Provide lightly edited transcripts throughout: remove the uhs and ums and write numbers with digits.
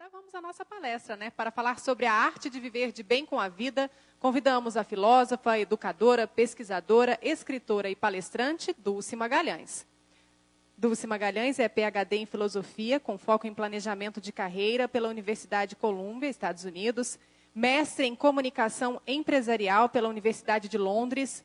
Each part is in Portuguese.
agora vamos à nossa palestra, né? Para falar sobre a arte de viver de bem com a vida, convidamos a filósofa, educadora, pesquisadora, escritora e palestrante, Dulce Magalhães. Dulce Magalhães é PhD em Filosofia, com foco em Planejamento de Carreira pela Universidade Columbia, Estados Unidos, mestre em Comunicação Empresarial pela Universidade de Londres,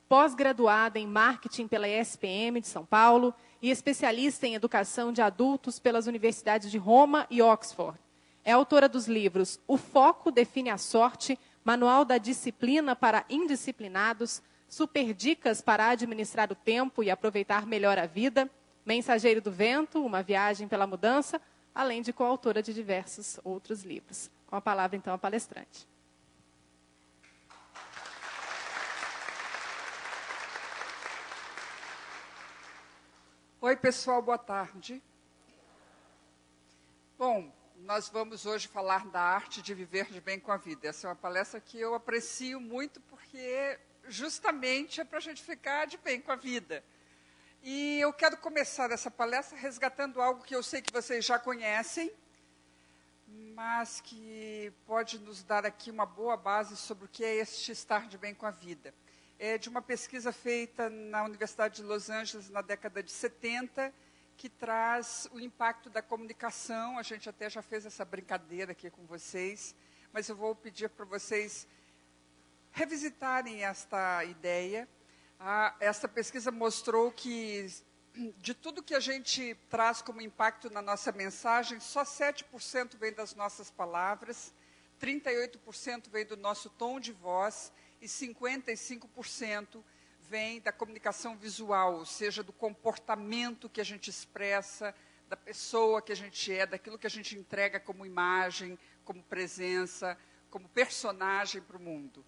pós-graduada em Marketing pela ESPM de São Paulo e especialista em Educação de Adultos pelas Universidades de Roma e Oxford. É autora dos livros O Foco Define a Sorte, Manual da Disciplina para Indisciplinados, Super Dicas para Administrar o Tempo e Aproveitar Melhor a Vida, Mensageiro do Vento, Uma Viagem pela Mudança, além de coautora de diversos outros livros. Com a palavra, então, a palestrante. Oi, pessoal, boa tarde. Bom, nós vamos hoje falar da arte de viver de bem com a vida. Essa é uma palestra que eu aprecio muito porque justamente é para a gente ficar de bem com a vida. E eu quero começar essa palestra resgatando algo que eu sei que vocês já conhecem, mas que pode nos dar aqui uma boa base sobre o que é este estar de bem com a vida. É de uma pesquisa feita na Universidade de Los Angeles na década de 70, que traz o impacto da comunicação. A gente até já fez essa brincadeira aqui com vocês, mas eu vou pedir para vocês revisitarem esta ideia. Essa pesquisa mostrou que, de tudo que a gente traz como impacto na nossa mensagem, só 7% vem das nossas palavras, 38% vem do nosso tom de voz, e 55% vem da comunicação visual, ou seja, do comportamento que a gente expressa, da pessoa que a gente é, daquilo que a gente entrega como imagem, como presença, como personagem para o mundo.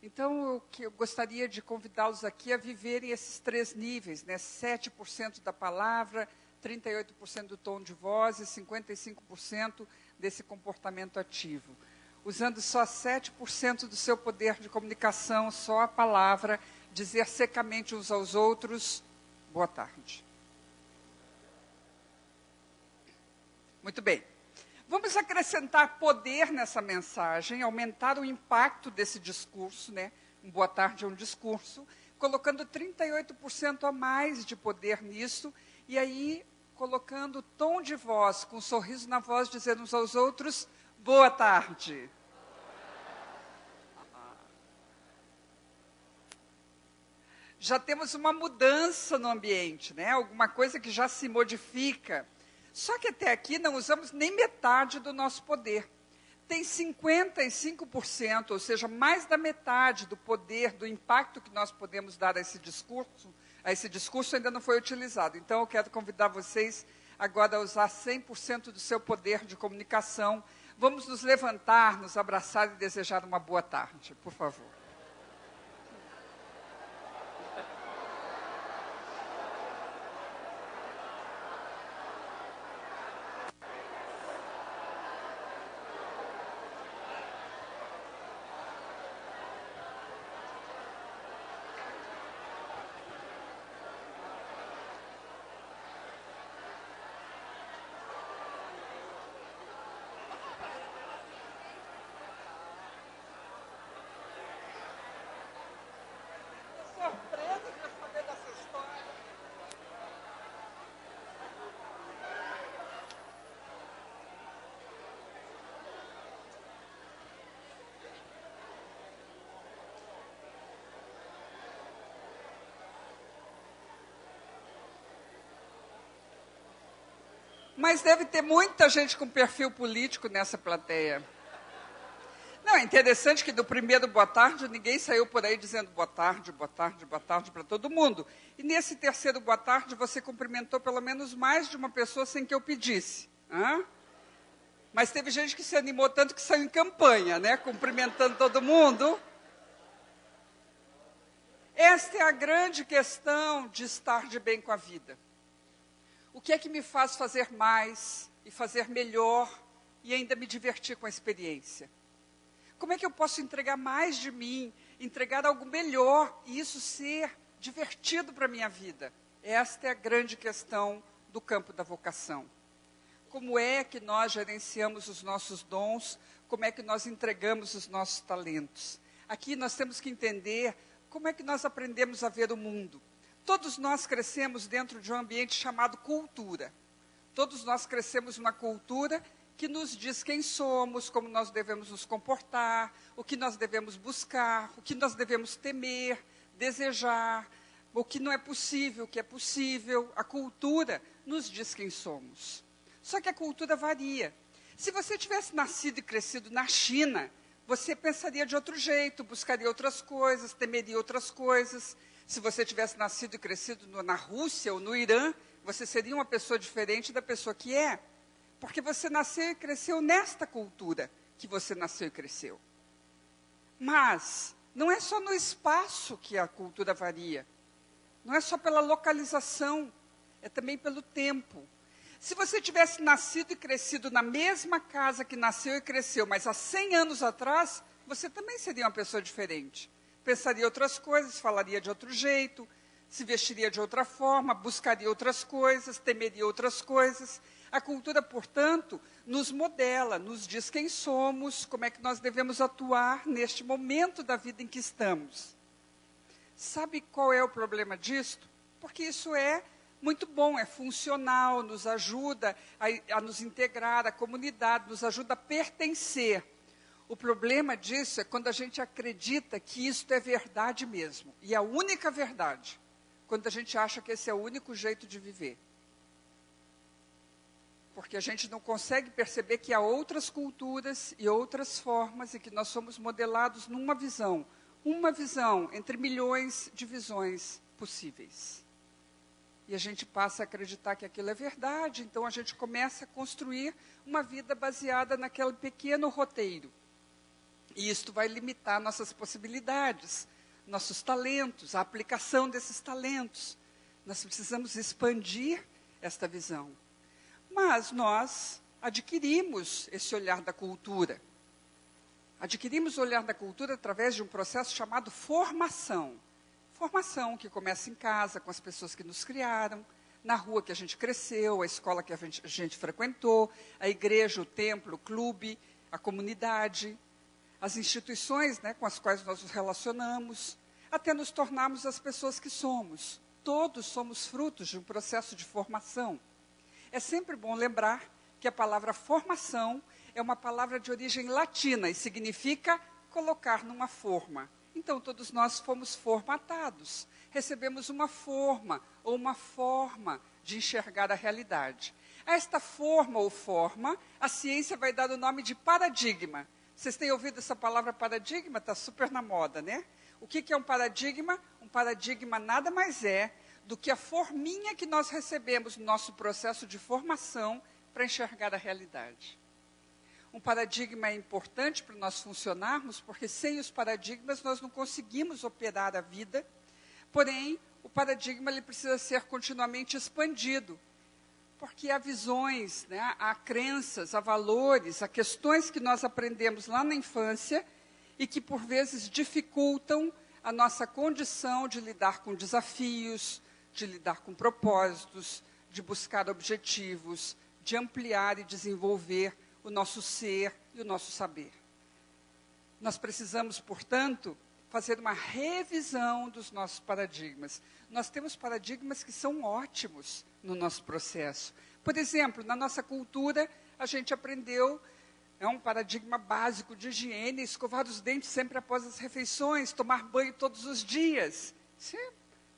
Então, eu gostaria de convidá-los aqui a viverem esses três níveis, né? 7% da palavra, 38% do tom de voz e 55% desse comportamento ativo. Usando só 7% do seu poder de comunicação, só a palavra, dizer secamente uns aos outros, boa tarde. Muito bem. Vamos acrescentar poder nessa mensagem, aumentar o impacto desse discurso, né? Um boa tarde é um discurso, colocando 38% a mais de poder nisso, e aí colocando tom de voz, com um sorriso na voz, dizendo uns aos outros, boa tarde. Já temos uma mudança no ambiente, né? Alguma coisa que já se modifica. Só que até aqui não usamos nem metade do nosso poder. Tem 55%, ou seja, mais da metade do poder, do impacto que nós podemos dar a esse discurso ainda não foi utilizado. Então, eu quero convidar vocês agora a usar 100% do seu poder de comunicação. Vamos nos levantar, nos abraçar e desejar uma boa tarde, por favor. Mas deve ter muita gente com perfil político nessa plateia. Não, é interessante que do primeiro boa tarde, ninguém saiu por aí dizendo boa tarde para todo mundo. E nesse terceiro boa tarde, você cumprimentou pelo menos mais de uma pessoa sem que eu pedisse. Mas teve gente que se animou tanto que saiu em campanha, né? Cumprimentando todo mundo. Esta é a grande questão de estar de bem com a vida. O que é que me faz fazer mais e fazer melhor e ainda me divertir com a experiência? Como é que eu posso entregar mais de mim, entregar algo melhor e isso ser divertido para a minha vida? Esta é a grande questão do campo da vocação. como é que nós gerenciamos os nossos dons, como é que nós entregamos os nossos talentos. Aqui nós temos que entender como é que nós aprendemos a ver o mundo. Todos nós crescemos dentro de um ambiente chamado cultura. Todos nós crescemos numa cultura que nos diz quem somos, como nós devemos nos comportar, o que nós devemos buscar, o que nós devemos temer, desejar, o que não é possível, o que é possível. A cultura nos diz quem somos. Só que a cultura varia. Se você tivesse nascido e crescido na China, você pensaria de outro jeito, buscaria outras coisas, temeria outras coisas. Se você tivesse nascido e crescido na Rússia ou no Irã, você seria uma pessoa diferente da pessoa que é. Porque você nasceu e cresceu nesta cultura que você nasceu e cresceu. Mas não é só no espaço que a cultura varia. Não é só pela localização, é também pelo tempo. Se você tivesse nascido e crescido na mesma casa que nasceu e cresceu, mas há 100 anos atrás, você também seria uma pessoa diferente. Pensaria outras coisas, falaria de outro jeito, se vestiria de outra forma, buscaria outras coisas, temeria outras coisas. A cultura, portanto, nos modela, nos diz quem somos, como é que nós devemos atuar neste momento da vida em que estamos. Sabe qual é o problema disto? Porque isso é muito bom, é funcional, nos ajuda a nos integrar à comunidade, nos ajuda a pertencer. O problema disso é quando a gente acredita que isto é verdade mesmo, e é a única verdade, quando a gente acha que esse é o único jeito de viver. Porque a gente não consegue perceber que há outras culturas e outras formas, e que nós somos modelados numa visão, uma visão entre milhões de visões possíveis. E a gente passa a acreditar que aquilo é verdade, então a gente começa a construir uma vida baseada naquele pequeno roteiro. E isto vai limitar nossas possibilidades, nossos talentos, a aplicação desses talentos. Nós precisamos expandir esta visão. Mas nós adquirimos esse olhar da cultura. Adquirimos o olhar da cultura através de um processo chamado formação. Formação que começa em casa, com as pessoas que nos criaram, na rua que a gente cresceu, a escola que a gente frequentou, a igreja, o templo, o clube, a comunidade, as instituições, né, com as quais nós nos relacionamos, até nos tornarmos as pessoas que somos. Todos somos frutos de um processo de formação. É sempre bom lembrar que a palavra formação é uma palavra de origem latina e significa colocar numa forma. Então, todos nós fomos formatados, recebemos uma forma ou uma forma de enxergar a realidade. A esta forma ou forma, a ciência vai dar o nome de paradigma. Vocês têm ouvido essa palavra paradigma? Está super na moda, né? O que é um paradigma? Um paradigma nada mais é do que a forminha que nós recebemos no nosso processo de formação para enxergar a realidade. Um paradigma é importante para nós funcionarmos, porque sem os paradigmas nós não conseguimos operar a vida, porém, o paradigma ele precisa ser continuamente expandido, porque há visões, né, há crenças, há valores, há questões que nós aprendemos lá na infância e que, por vezes, dificultam a nossa condição de lidar com desafios, de lidar com propósitos, de buscar objetivos, de ampliar e desenvolver o nosso ser e o nosso saber. Nós precisamos, portanto, fazer uma revisão dos nossos paradigmas. Nós temos paradigmas que são ótimos no nosso processo. Por exemplo, na nossa cultura, a gente aprendeu um paradigma básico de higiene, escovar os dentes sempre após as refeições, tomar banho todos os dias. Isso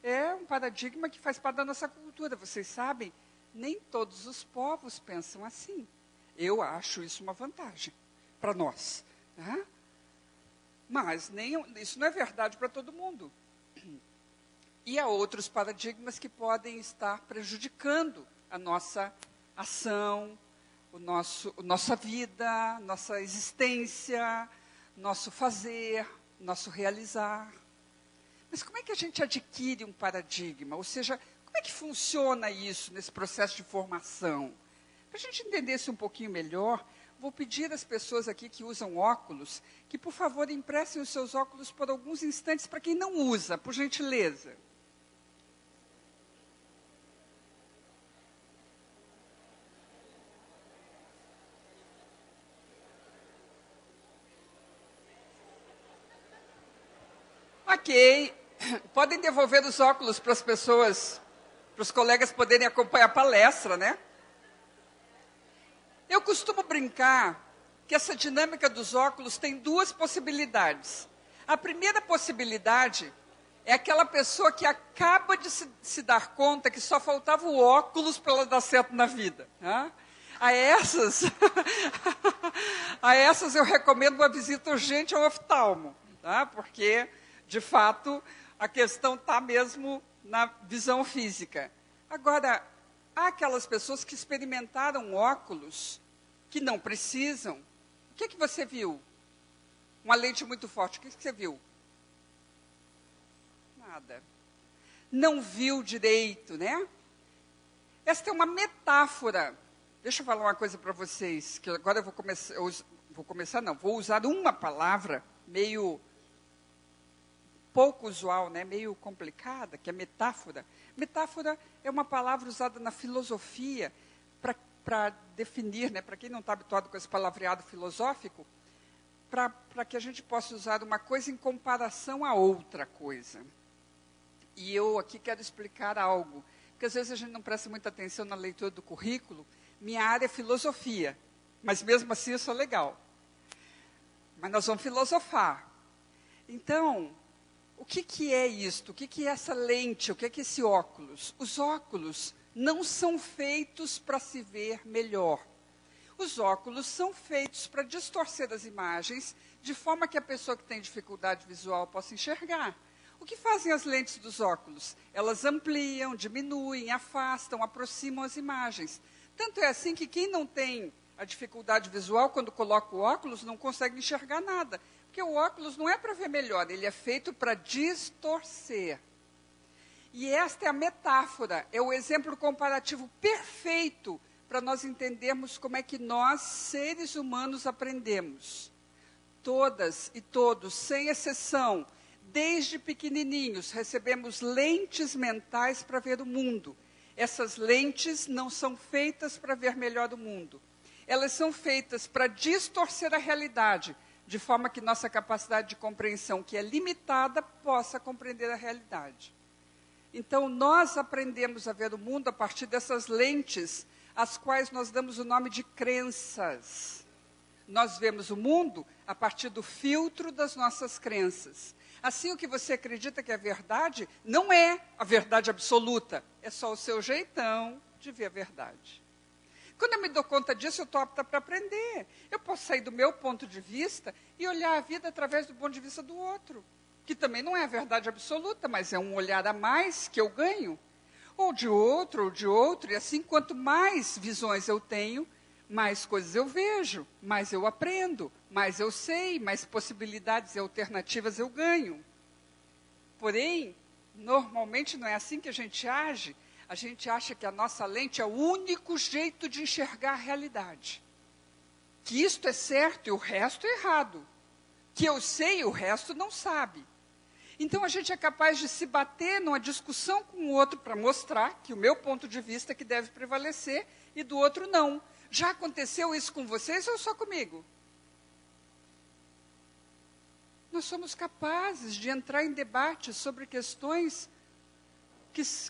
é um paradigma que faz parte da nossa cultura. Vocês sabem, nem todos os povos pensam assim. Eu acho isso uma vantagem para nós. Né? Mas isso não é verdade para todo mundo. E há outros paradigmas que podem estar prejudicando a nossa ação, nossa vida, nossa existência, nosso fazer, nosso realizar. Mas como é que a gente adquire um paradigma? Ou seja, como é que funciona isso nesse processo de formação? Para a gente entender isso um pouquinho melhor, vou pedir às pessoas aqui que usam óculos, que por favor emprestem os seus óculos por alguns instantes para quem não usa, por gentileza. Ok. Podem devolver os óculos para as pessoas, para os colegas poderem acompanhar a palestra, né? Eu costumo brincar que essa dinâmica dos óculos tem duas possibilidades. A primeira possibilidade é aquela pessoa que acaba de se dar conta que só faltava o óculos para ela dar certo na vida. Né? A essas eu recomendo uma visita urgente ao oftalmo, tá? Porque, de fato, a questão está mesmo na visão física. Agora, há aquelas pessoas que experimentaram óculos que não precisam. O que você viu? Uma lente muito forte. O que você viu? Nada. Não viu direito, né? Esta é uma metáfora. Deixa eu falar uma coisa para vocês, que agora eu vou usar uma palavra meio pouco usual, né? Meio complicada, que é metáfora. Metáfora é uma palavra usada na filosofia para definir, né, para quem não está habituado com esse palavreado filosófico, para que a gente possa usar uma coisa em comparação a outra coisa. E eu aqui quero explicar algo, porque às vezes a gente não presta muita atenção na leitura do currículo. Minha área é filosofia, mas mesmo assim eu sou legal. Mas nós vamos filosofar. Então, o que é isto? O que é essa lente? O que é esse óculos? Os óculos não são feitos para se ver melhor. Os óculos são feitos para distorcer as imagens, de forma que a pessoa que tem dificuldade visual possa enxergar. O que fazem as lentes dos óculos? Elas ampliam, diminuem, afastam, aproximam as imagens. Tanto é assim que quem não tem a dificuldade visual, quando coloca o óculos, não consegue enxergar nada. Porque o óculos não é para ver melhor, ele é feito para distorcer. E esta é a metáfora, é o exemplo comparativo perfeito para nós entendermos como é que nós, seres humanos, aprendemos. Todas e todos, sem exceção, desde pequenininhos, recebemos lentes mentais para ver o mundo. Essas lentes não são feitas para ver melhor o mundo. Elas são feitas para distorcer a realidade, de forma que nossa capacidade de compreensão, que é limitada, possa compreender a realidade. Então, nós aprendemos a ver o mundo a partir dessas lentes, às quais nós damos o nome de crenças. Nós vemos o mundo a partir do filtro das nossas crenças. Assim, o que você acredita que é verdade, não é a verdade absoluta, é só o seu jeitão de ver a verdade. Quando eu me dou conta disso, eu estou apta para aprender. Eu posso sair do meu ponto de vista e olhar a vida através do ponto de vista do outro, que também não é a verdade absoluta, mas é um olhar a mais que eu ganho. Ou de outro, e assim, quanto mais visões eu tenho, mais coisas eu vejo, mais eu aprendo, mais eu sei, mais possibilidades e alternativas eu ganho. Porém, normalmente não é assim que a gente age. A gente acha que a nossa lente é o único jeito de enxergar a realidade. Que isto é certo e o resto é errado. Que eu sei e o resto não sabe. Então, a gente é capaz de se bater numa discussão com o outro para mostrar que o meu ponto de vista é que deve prevalecer e do outro não. Já aconteceu isso com vocês ou só comigo? Nós somos capazes de entrar em debate sobre questões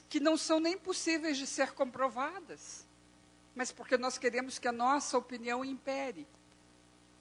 que não são nem possíveis de ser comprovadas, mas porque nós queremos que a nossa opinião impere.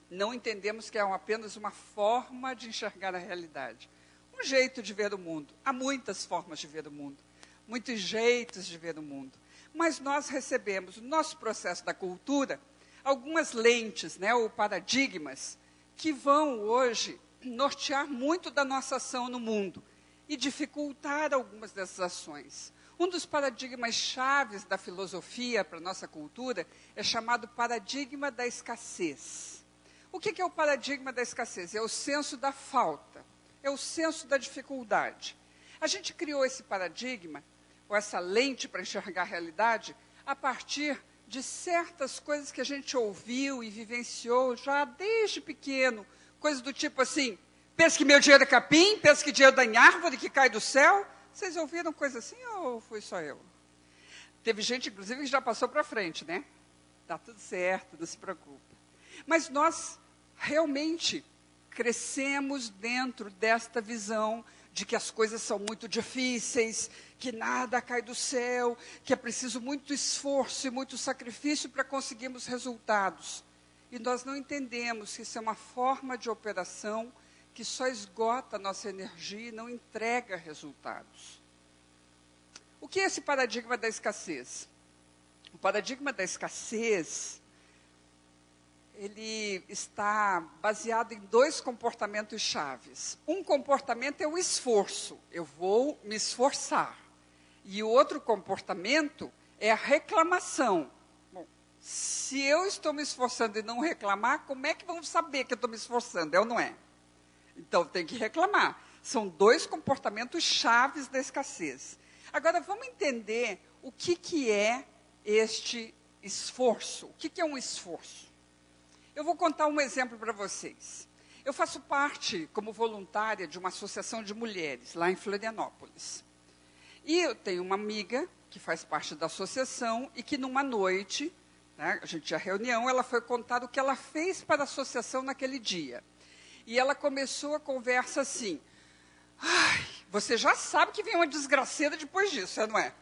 Não entendemos que é apenas uma forma de enxergar a realidade. Um jeito de ver o mundo. Há muitas formas de ver o mundo. Muitos jeitos de ver o mundo. Mas nós recebemos, no nosso processo da cultura, algumas lentes, né, ou paradigmas, que vão hoje nortear muito da nossa ação no mundo e dificultar algumas dessas ações. Um dos paradigmas chaves da filosofia para a nossa cultura é chamado paradigma da escassez. O que é o paradigma da escassez? É o senso da falta, é o senso da dificuldade. A gente criou esse paradigma, ou essa lente para enxergar a realidade, a partir de certas coisas que a gente ouviu e vivenciou já desde pequeno, coisas do tipo assim: pensa que meu dinheiro é capim, pensa que dinheiro dá em árvore, que cai do céu. Vocês ouviram coisa assim ou fui só eu? Teve gente, inclusive, que já passou para frente, né? Está tudo certo, não se preocupa. Mas nós realmente crescemos dentro desta visão de que as coisas são muito difíceis, que nada cai do céu, que é preciso muito esforço e muito sacrifício para conseguirmos resultados. E nós não entendemos que isso é uma forma de operação que só esgota a nossa energia e não entrega resultados. O que é esse paradigma da escassez? O paradigma da escassez, ele está baseado em 2 comportamentos chaves. Um comportamento é o esforço, eu vou me esforçar. E o outro comportamento é a reclamação. Bom, se eu estou me esforçando e não reclamar, como é que vão saber que eu estou me esforçando? É ou não é? Então, tem que reclamar. São 2 comportamentos chaves da escassez. Agora, vamos entender o que é este esforço. O que é um esforço? Eu vou contar um exemplo para vocês. Eu faço parte, como voluntária, de uma associação de mulheres, lá em Florianópolis. E eu tenho uma amiga que faz parte da associação e que numa noite, né, a gente tinha reunião, ela foi contar o que ela fez para a associação naquele dia. E ela começou a conversa assim, ai, você já sabe que vem uma desgraceira depois disso, não é?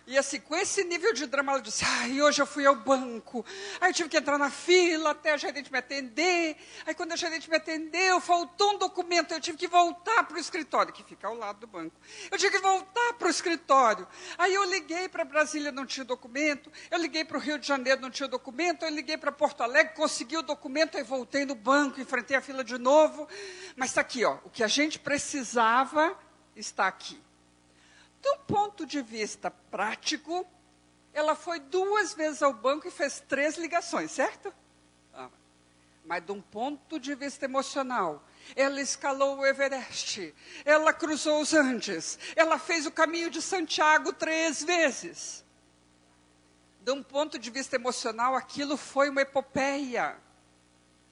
E assim, com esse nível de drama, ela disse, ai, hoje eu fui ao banco, aí eu tive que entrar na fila até a gerente me atender, aí quando a gerente me atendeu, faltou um documento, eu tive que voltar para o escritório, que fica ao lado do banco. Eu tive que voltar para o escritório, aí eu liguei para Brasília, não tinha documento, eu liguei para o Rio de Janeiro, não tinha documento, eu liguei para Porto Alegre, consegui o documento, aí voltei no banco, enfrentei a fila de novo, mas está aqui, ó, o que a gente precisava está aqui. Do ponto de vista prático, ela foi 2 vezes ao banco e fez 3 ligações, certo? Mas de um ponto de vista emocional, ela escalou o Everest, ela cruzou os Andes, ela fez o caminho de Santiago 3 vezes. De um ponto de vista emocional, aquilo foi uma epopeia.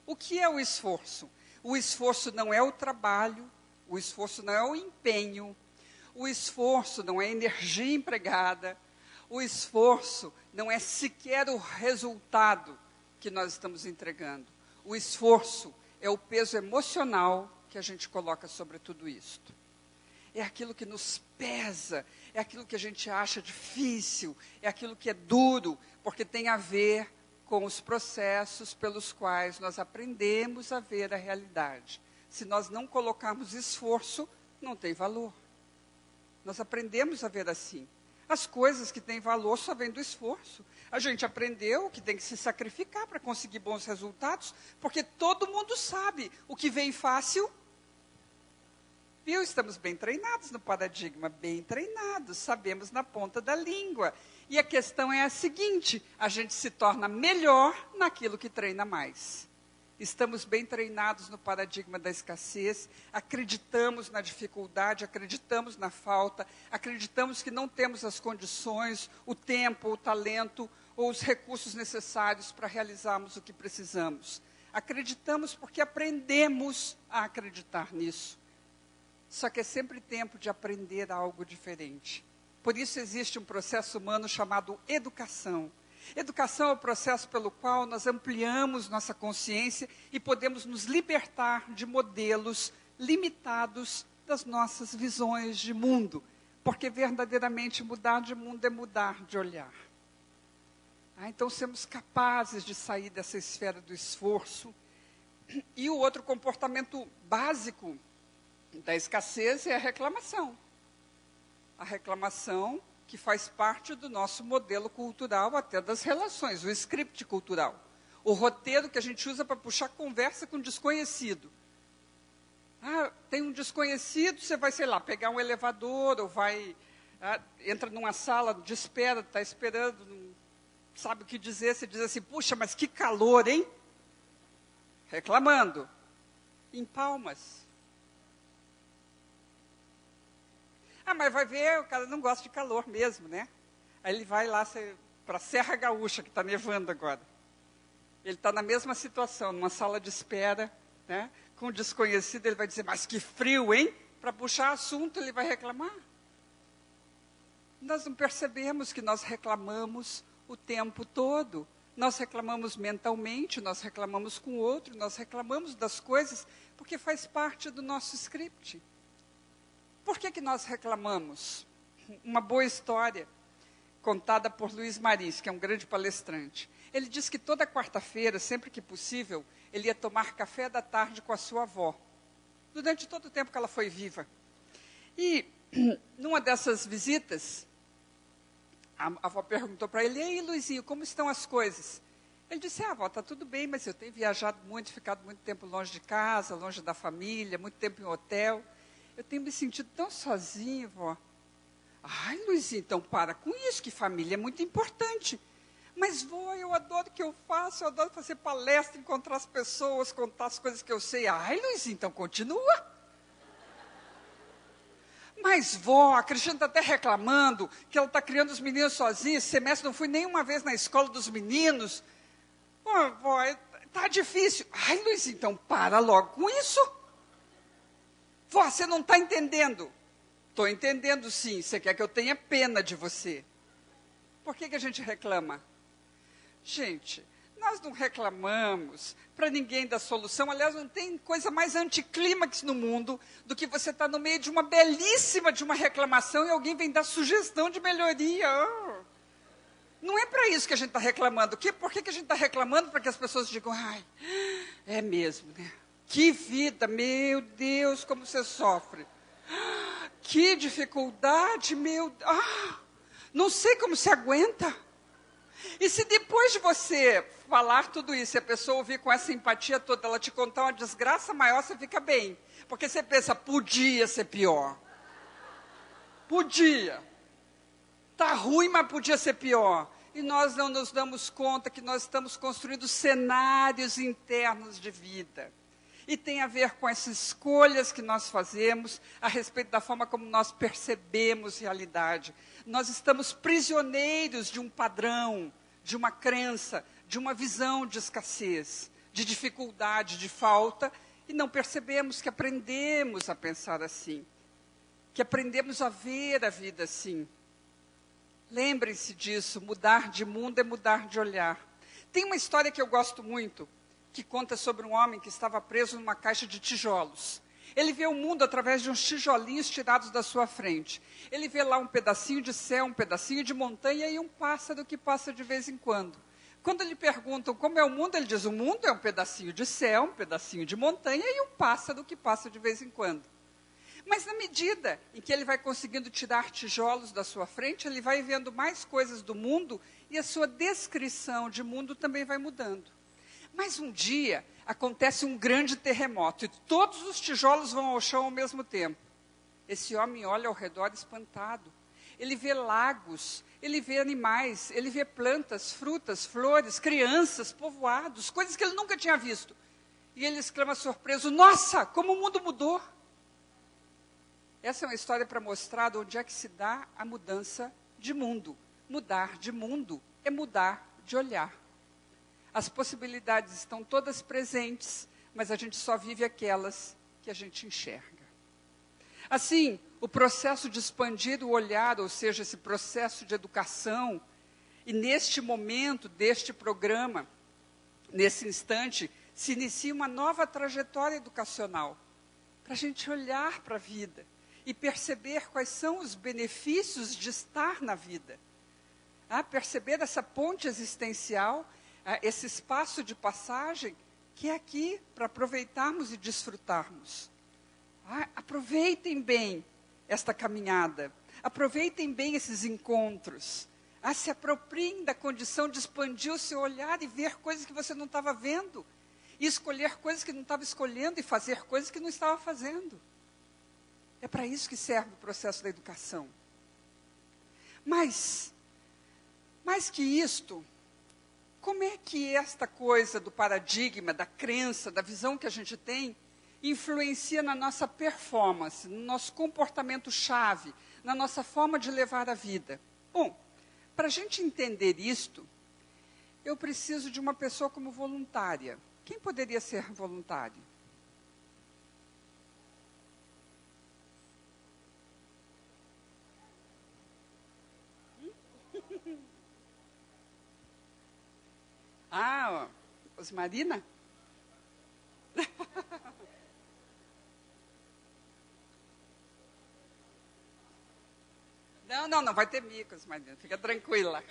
O que é o esforço? O esforço não é o trabalho, o esforço não é o empenho, o esforço não é energia empregada, o esforço não é sequer o resultado que nós estamos entregando. O esforço é o peso emocional que a gente coloca sobre tudo isto. É aquilo que nos pesa, é aquilo que a gente acha difícil, é aquilo que é duro, porque tem a ver com os processos pelos quais nós aprendemos a ver a realidade. Se nós não colocarmos esforço, não tem valor. Nós aprendemos a ver assim. As coisas que têm valor só vêm do esforço. A gente aprendeu que tem que se sacrificar para conseguir bons resultados, porque todo mundo sabe o que vem fácil. Viu? Estamos bem treinados no paradigma, bem treinados, sabemos na ponta da língua. E a questão é a seguinte, a gente se torna melhor naquilo que treina mais. Estamos bem treinados no paradigma da escassez, acreditamos na dificuldade, acreditamos na falta, acreditamos que não temos as condições, o tempo, o talento ou os recursos necessários para realizarmos o que precisamos. Acreditamos porque aprendemos a acreditar nisso. Só que é sempre tempo de aprender algo diferente. Por isso existe um processo humano chamado educação. Educação é o processo pelo qual nós ampliamos nossa consciência e podemos nos libertar de modelos limitados das nossas visões de mundo, porque verdadeiramente mudar de mundo é mudar de olhar. Então, sermos capazes de sair dessa esfera do esforço. E o outro comportamento básico da escassez é a reclamação. A reclamação que faz parte do nosso modelo cultural, até das relações, o script cultural. O roteiro que a gente usa para puxar conversa com desconhecido. Tem um desconhecido, você vai, sei lá, pegar um elevador, ou vai, entra numa sala de espera, está esperando, não sabe o que dizer, você diz assim, puxa, mas que calor, hein? Reclamando. Em Palmas. Mas vai ver, o cara não gosta de calor mesmo, né? Aí ele vai lá para a Serra Gaúcha, que está nevando agora. Ele está na mesma situação, numa sala de espera, né? Com um desconhecido, ele vai dizer, mas que frio, hein? Para puxar assunto, ele vai reclamar. Nós não percebemos que nós reclamamos o tempo todo. Nós reclamamos mentalmente, nós reclamamos com o outro, nós reclamamos das coisas, porque faz parte do nosso script. Por que nós reclamamos? Uma boa história contada por Luiz Maris, que é um grande palestrante. Ele diz que toda quarta-feira, sempre que possível, ele ia tomar café da tarde com a sua avó, durante todo o tempo que ela foi viva. E, numa dessas visitas, a avó perguntou para ele: "E aí, Luizinho, como estão as coisas?" Ele disse: "Avó, está tudo bem, mas eu tenho viajado muito, ficado muito tempo longe de casa, longe da família, muito tempo em hotel. Eu tenho me sentido tão sozinho, vó." "Ai, Luizinho, então para com isso, que família é muito importante." "Mas, vó, eu adoro o que eu faço, eu adoro fazer palestra, encontrar as pessoas, contar as coisas que eu sei." "Ai, Luizinho, então continua." "Mas, vó, a Cristiane está até reclamando que ela está criando os meninos sozinha. Esse semestre não fui nenhuma vez na escola dos meninos." "Pô, vó, está difícil." "Ai, Luizinho, então para logo com isso." "Vó, você não está entendendo." "Estou entendendo, sim. Você quer que eu tenha pena de você." Por que a gente reclama? Gente, nós não reclamamos para ninguém da solução. Aliás, não tem coisa mais anticlímax no mundo do que você estar no meio de uma belíssima de uma reclamação e alguém vem dar sugestão de melhoria. Não é para isso que a gente está reclamando. Por que a gente está reclamando? Para que as pessoas digam: "Ai, é mesmo, né? Que vida, meu Deus, como você sofre. Que dificuldade, não sei como se aguenta." E se depois de você falar tudo isso, e a pessoa ouvir com essa empatia toda, ela te contar uma desgraça maior, você fica bem. Porque você pensa: podia ser pior. Podia. Está ruim, mas podia ser pior. E nós não nos damos conta que nós estamos construindo cenários internos de vida. E tem a ver com essas escolhas que nós fazemos a respeito da forma como nós percebemos realidade. Nós estamos prisioneiros de um padrão, de uma crença, de uma visão de escassez, de dificuldade, de falta, e não percebemos que aprendemos a pensar assim, que aprendemos a ver a vida assim. Lembrem-se disso: mudar de mundo é mudar de olhar. Tem uma história que eu gosto muito, que conta sobre um homem que estava preso numa caixa de tijolos. Ele vê o mundo através de uns tijolinhos tirados da sua frente. Ele vê lá um pedacinho de céu, um pedacinho de montanha e um pássaro que passa de vez em quando. Quando lhe perguntam como é o mundo, ele diz: "O mundo é um pedacinho de céu, um pedacinho de montanha e um pássaro que passa de vez em quando." Mas na medida em que ele vai conseguindo tirar tijolos da sua frente, ele vai vendo mais coisas do mundo e a sua descrição de mundo também vai mudando. Mas um dia acontece um grande terremoto e todos os tijolos vão ao chão ao mesmo tempo. Esse homem olha ao redor espantado. Ele vê lagos, ele vê animais, ele vê plantas, frutas, flores, crianças, povoados, coisas que ele nunca tinha visto. E ele exclama surpreso: "Nossa, como o mundo mudou!" Essa é uma história para mostrar de onde é que se dá a mudança de mundo. Mudar de mundo é mudar de olhar. As possibilidades estão todas presentes, mas a gente só vive aquelas que a gente enxerga. Assim, o processo de expandir o olhar, ou seja, esse processo de educação, e neste momento deste programa, nesse instante, se inicia uma nova trajetória educacional, para a gente olhar para a vida e perceber quais são os benefícios de estar na vida. Perceber essa ponte existencial, esse espaço de passagem que é aqui para aproveitarmos e desfrutarmos. Aproveitem bem esta caminhada, aproveitem bem esses encontros, se apropriem da condição de expandir o seu olhar e ver coisas que você não estava vendo, e escolher coisas que não estava escolhendo e fazer coisas que não estava fazendo. É para isso que serve o processo da educação. Mas, mais que isto, como é que esta coisa do paradigma, da crença, da visão que a gente tem, influencia na nossa performance, no nosso comportamento-chave, na nossa forma de levar a vida? Bom, para a gente entender isto, eu preciso de uma pessoa como voluntária. Quem poderia ser voluntário? Osmarina? Não vai ter mico, Osmarina, fica tranquila.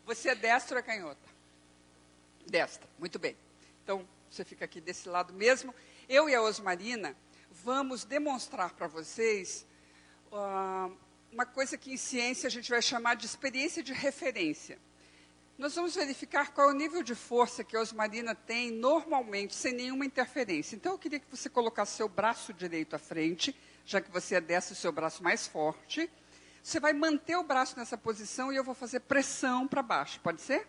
Você é destra ou é canhota? Destra, muito bem. Então, você fica aqui desse lado mesmo. Eu e a Osmarina vamos demonstrar para vocês uma coisa que em ciência a gente vai chamar de experiência de referência. Nós vamos verificar qual é o nível de força que a Osmarina tem normalmente, sem nenhuma interferência. Então, eu queria que você colocasse seu braço direito à frente, já que você é destra, o seu braço mais forte. Você vai manter o braço nessa posição e eu vou fazer pressão para baixo. Pode ser?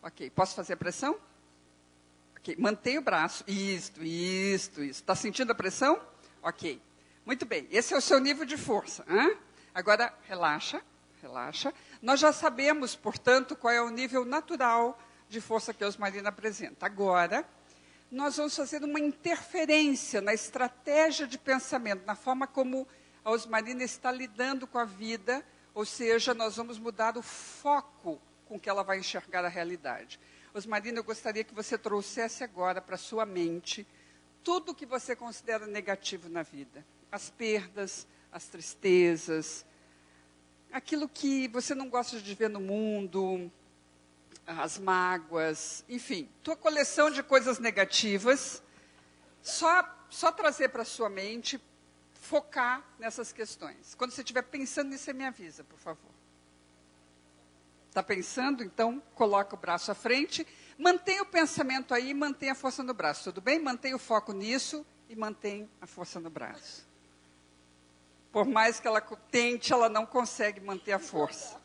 Ok. Posso fazer pressão? Ok. Mantenha o braço. Isto. Está sentindo a pressão? Ok. Muito bem. Esse é o seu nível de força. Agora, relaxa. Nós já sabemos, portanto, qual é o nível natural de força que a Osmarina apresenta. Agora, nós vamos fazer uma interferência na estratégia de pensamento, na forma como a Osmarina está lidando com a vida, ou seja, nós vamos mudar o foco com que ela vai enxergar a realidade. Osmarina, eu gostaria que você trouxesse agora para a sua mente tudo o que você considera negativo na vida. As perdas, as tristezas, aquilo que você não gosta de ver no mundo, as mágoas, enfim, tua coleção de coisas negativas, só trazer para a sua mente, focar nessas questões. Quando você estiver pensando nisso, você me avisa, por favor. Está pensando? Então, coloca o braço à frente, mantenha o pensamento aí, mantenha a força no braço, tudo bem? Mantenha o foco nisso e mantenha a força no braço. Por mais que ela tente, ela não consegue manter a força.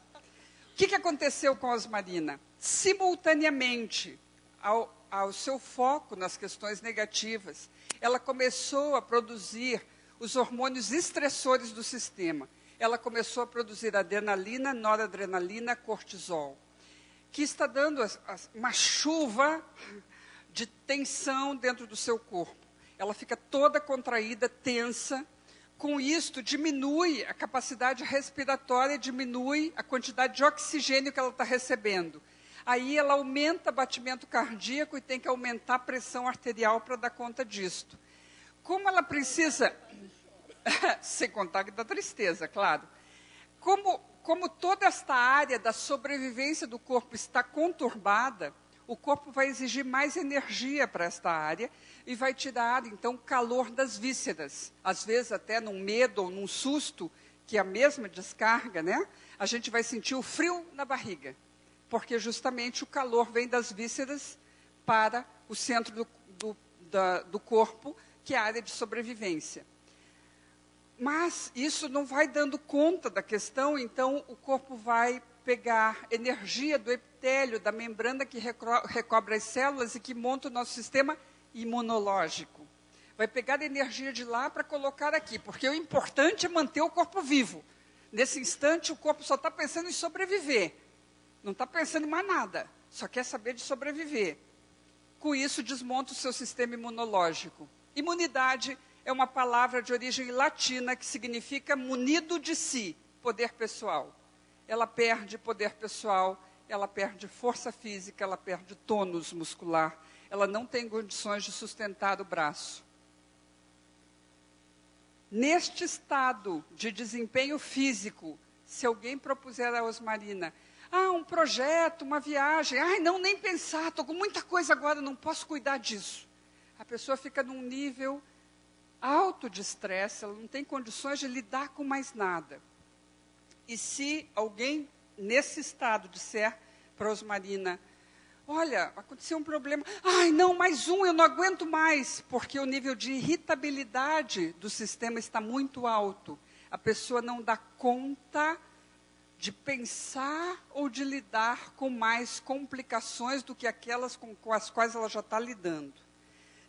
O que aconteceu com a Osmarina? Simultaneamente ao seu foco nas questões negativas, ela começou a produzir os hormônios estressores do sistema. Ela começou a produzir adrenalina, noradrenalina, cortisol, que está dando uma chuva de tensão dentro do seu corpo. Ela fica toda contraída, tensa. Com isto, diminui a capacidade respiratória, diminui a quantidade de oxigênio que ela está recebendo. Aí ela aumenta o batimento cardíaco e tem que aumentar a pressão arterial para dar conta disto. Como ela precisa, sem contar que dá tristeza, claro. Como toda esta área da sobrevivência do corpo está conturbada, o corpo vai exigir mais energia para esta área e vai tirar, então, o calor das vísceras. Às vezes, até num medo ou num susto, que é a mesma descarga, né? A gente vai sentir o frio na barriga, porque justamente o calor vem das vísceras para o centro do corpo, que é a área de sobrevivência. Mas isso não vai dando conta da questão, então o corpo vai pegar energia do epitélio, da membrana que recobre as células e que monta o nosso sistema imunológico. Vai pegar energia de lá para colocar aqui, porque o importante é manter o corpo vivo. Nesse instante, o corpo só está pensando em sobreviver. Não está pensando em mais nada, só quer saber de sobreviver. Com isso, desmonta o seu sistema imunológico. Imunidade é uma palavra de origem latina que significa munido de si, poder pessoal. Ela perde poder pessoal, ela perde força física, ela perde tônus muscular, ela não tem condições de sustentar o braço. Neste estado de desempenho físico, se alguém propuser a Osmarina, um projeto, uma viagem, não, nem pensar, estou com muita coisa agora, não posso cuidar disso. A pessoa fica num nível alto de estresse, ela não tem condições de lidar com mais nada. E se alguém, nesse estado, disser para a Osmarina, olha, aconteceu um problema, não, mais um, eu não aguento mais, porque o nível de irritabilidade do sistema está muito alto. A pessoa não dá conta de pensar ou de lidar com mais complicações do que aquelas com as quais ela já está lidando.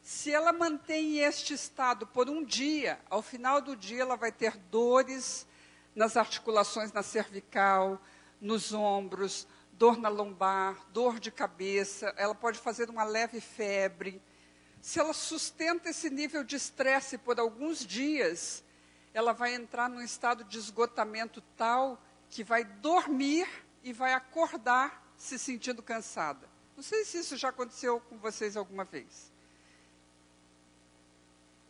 Se ela mantém este estado por um dia, ao final do dia ela vai ter dores nas articulações, na cervical, nos ombros, dor na lombar, dor de cabeça, ela pode fazer uma leve febre. Se ela sustenta esse nível de estresse por alguns dias, ela vai entrar num estado de esgotamento tal que vai dormir e vai acordar se sentindo cansada. Não sei se isso já aconteceu com vocês alguma vez.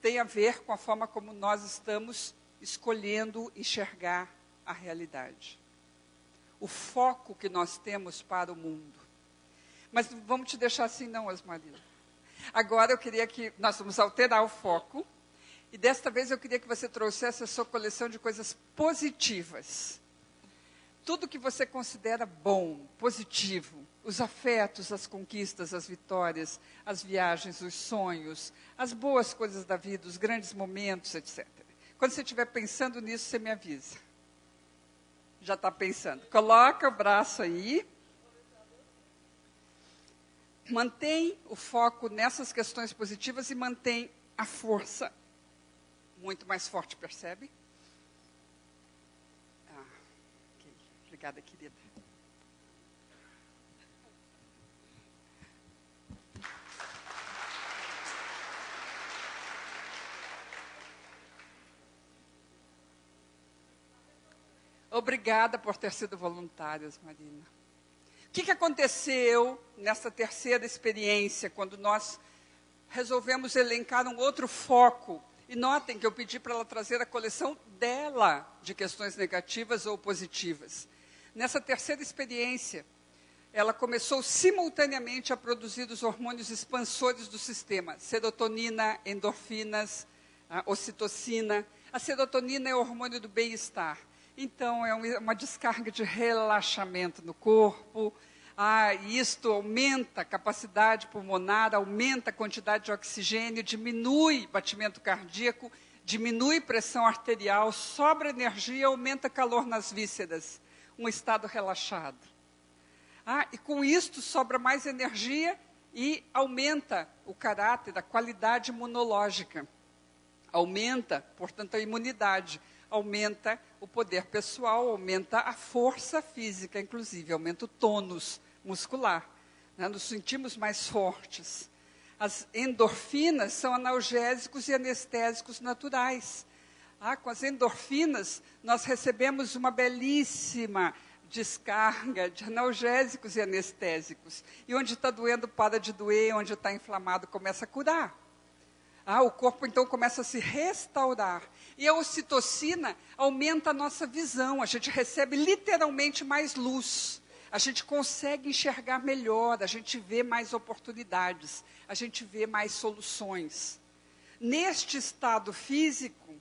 Tem a ver com a forma como nós estamos escolhendo enxergar a realidade. O foco que nós temos para o mundo. Mas não vamos te deixar assim não, Osmarina. Agora eu queria que nós vamos alterar o foco. E desta vez eu queria que você trouxesse a sua coleção de coisas positivas. Tudo que você considera bom, positivo. Os afetos, as conquistas, as vitórias, as viagens, os sonhos, as boas coisas da vida, os grandes momentos, etc. Quando você estiver pensando nisso, você me avisa. Já está pensando. Coloca o braço aí. Mantém o foco nessas questões positivas e mantém a força muito mais forte, percebe? Ok. Obrigada, querida. Obrigada por ter sido voluntária, Marina. O que aconteceu nessa terceira experiência, quando nós resolvemos elencar um outro foco? E notem que eu pedi para ela trazer a coleção dela de questões negativas ou positivas. Nessa terceira experiência, ela começou simultaneamente a produzir os hormônios expansores do sistema, serotonina, endorfinas, ocitocina. A serotonina é o hormônio do bem-estar. Então, é uma descarga de relaxamento no corpo. Isto aumenta a capacidade pulmonar, aumenta a quantidade de oxigênio, diminui batimento cardíaco, diminui pressão arterial, sobra energia, aumenta calor nas vísceras. Um estado relaxado. E com isto sobra mais energia e aumenta o caráter, a qualidade imunológica. Aumenta, portanto, a imunidade. Aumenta o poder pessoal, aumenta a força física, inclusive, aumenta o tônus muscular. Nos sentimos mais fortes. As endorfinas são analgésicos e anestésicos naturais. Com as endorfinas, nós recebemos uma belíssima descarga de analgésicos e anestésicos. E onde está doendo, para de doer, onde está inflamado, começa a curar. O corpo, então, começa a se restaurar. E a ocitocina aumenta a nossa visão. A gente recebe literalmente mais luz. A gente consegue enxergar melhor, a gente vê mais oportunidades, a gente vê mais soluções. Neste estado físico,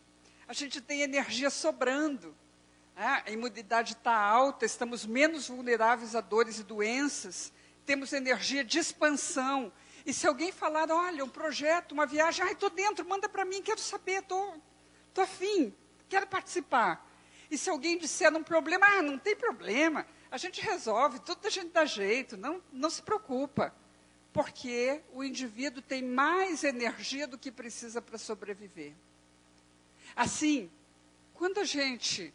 a gente tem energia sobrando. A imunidade está alta, estamos menos vulneráveis a dores e doenças. Temos energia de expansão. E se alguém falar, olha, um projeto, uma viagem, estou dentro, manda para mim, quero saber, estou afim, quero participar. E se alguém disser um problema, não tem problema, a gente resolve, tudo a gente dá jeito, não se preocupa. Porque o indivíduo tem mais energia do que precisa para sobreviver. Assim, quando a gente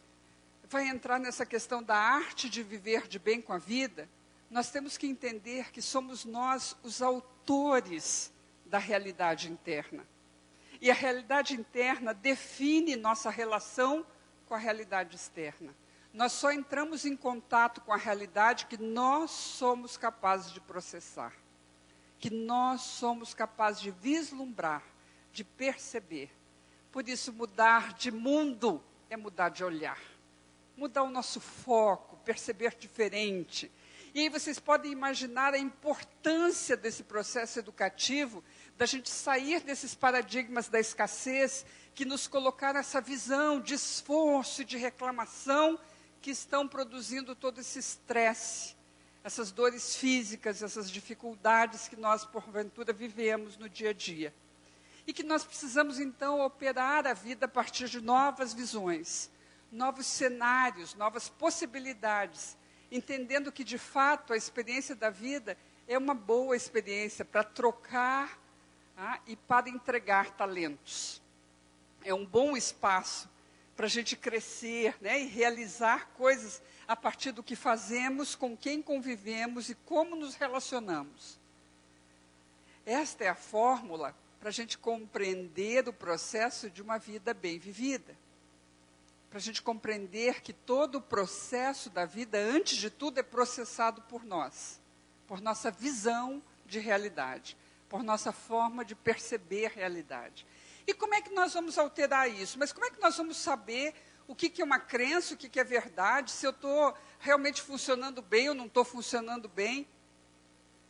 vai entrar nessa questão da arte de viver de bem com a vida, nós temos que entender que somos nós os autores da realidade interna. E a realidade interna define nossa relação com a realidade externa. Nós só entramos em contato com a realidade que nós somos capazes de processar. Que nós somos capazes de vislumbrar, de perceber. Por isso, mudar de mundo é mudar de olhar. Mudar o nosso foco, perceber diferente. E aí vocês podem imaginar a importância desse processo educativo, da gente sair desses paradigmas da escassez, que nos colocaram essa visão de esforço e de reclamação, que estão produzindo todo esse estresse, essas dores físicas, essas dificuldades que nós, porventura, vivemos no dia a dia. E que nós precisamos, então, operar a vida a partir de novas visões, novos cenários, novas possibilidades, entendendo que, de fato, a experiência da vida é uma boa experiência para trocar e para entregar talentos. É um bom espaço para a gente crescer, e realizar coisas a partir do que fazemos, com quem convivemos e como nos relacionamos. Esta é a fórmula para a gente compreender o processo de uma vida bem vivida. Para a gente compreender que todo o processo da vida, antes de tudo, é processado por nós. Por nossa visão de realidade. Por nossa forma de perceber a realidade. E como é que nós vamos alterar isso? Mas como é que nós vamos saber o que é uma crença, o que é verdade, se eu estou realmente funcionando bem ou não estou funcionando bem.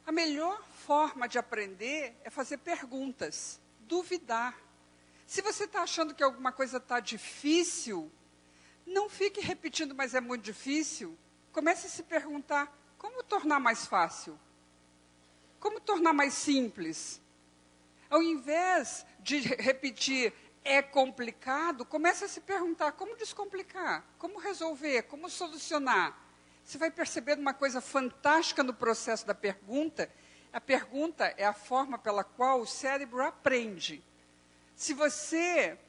A melhor forma de aprender é fazer perguntas, duvidar. Se você está achando que alguma coisa está difícil, não fique repetindo, mas é muito difícil. Comece a se perguntar, como tornar mais fácil? Como tornar mais simples? Ao invés de repetir, é complicado, comece a se perguntar, como descomplicar? Como resolver? Como solucionar? Você vai percebendo uma coisa fantástica no processo da pergunta. A pergunta é a forma pela qual o cérebro aprende. Se você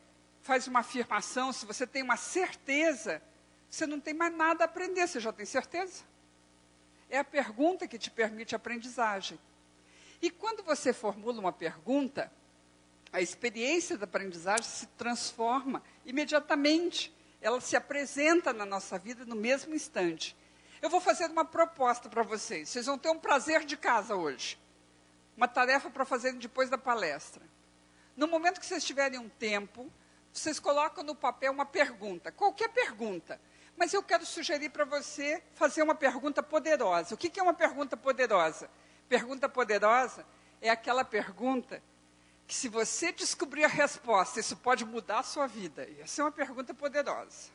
faz uma afirmação, se você tem uma certeza, você não tem mais nada a aprender, você já tem certeza? É a pergunta que te permite a aprendizagem. E quando você formula uma pergunta, a experiência da aprendizagem se transforma imediatamente. Ela se apresenta na nossa vida no mesmo instante. Eu vou fazer uma proposta para vocês. Vocês vão ter um prazer de casa hoje. Uma tarefa para fazerem depois da palestra. No momento que vocês tiverem um tempo, vocês colocam no papel uma pergunta, qualquer pergunta. Mas eu quero sugerir para você fazer uma pergunta poderosa. O que é uma pergunta poderosa? Pergunta poderosa é aquela pergunta que, se você descobrir a resposta, isso pode mudar a sua vida. Essa é uma pergunta poderosa.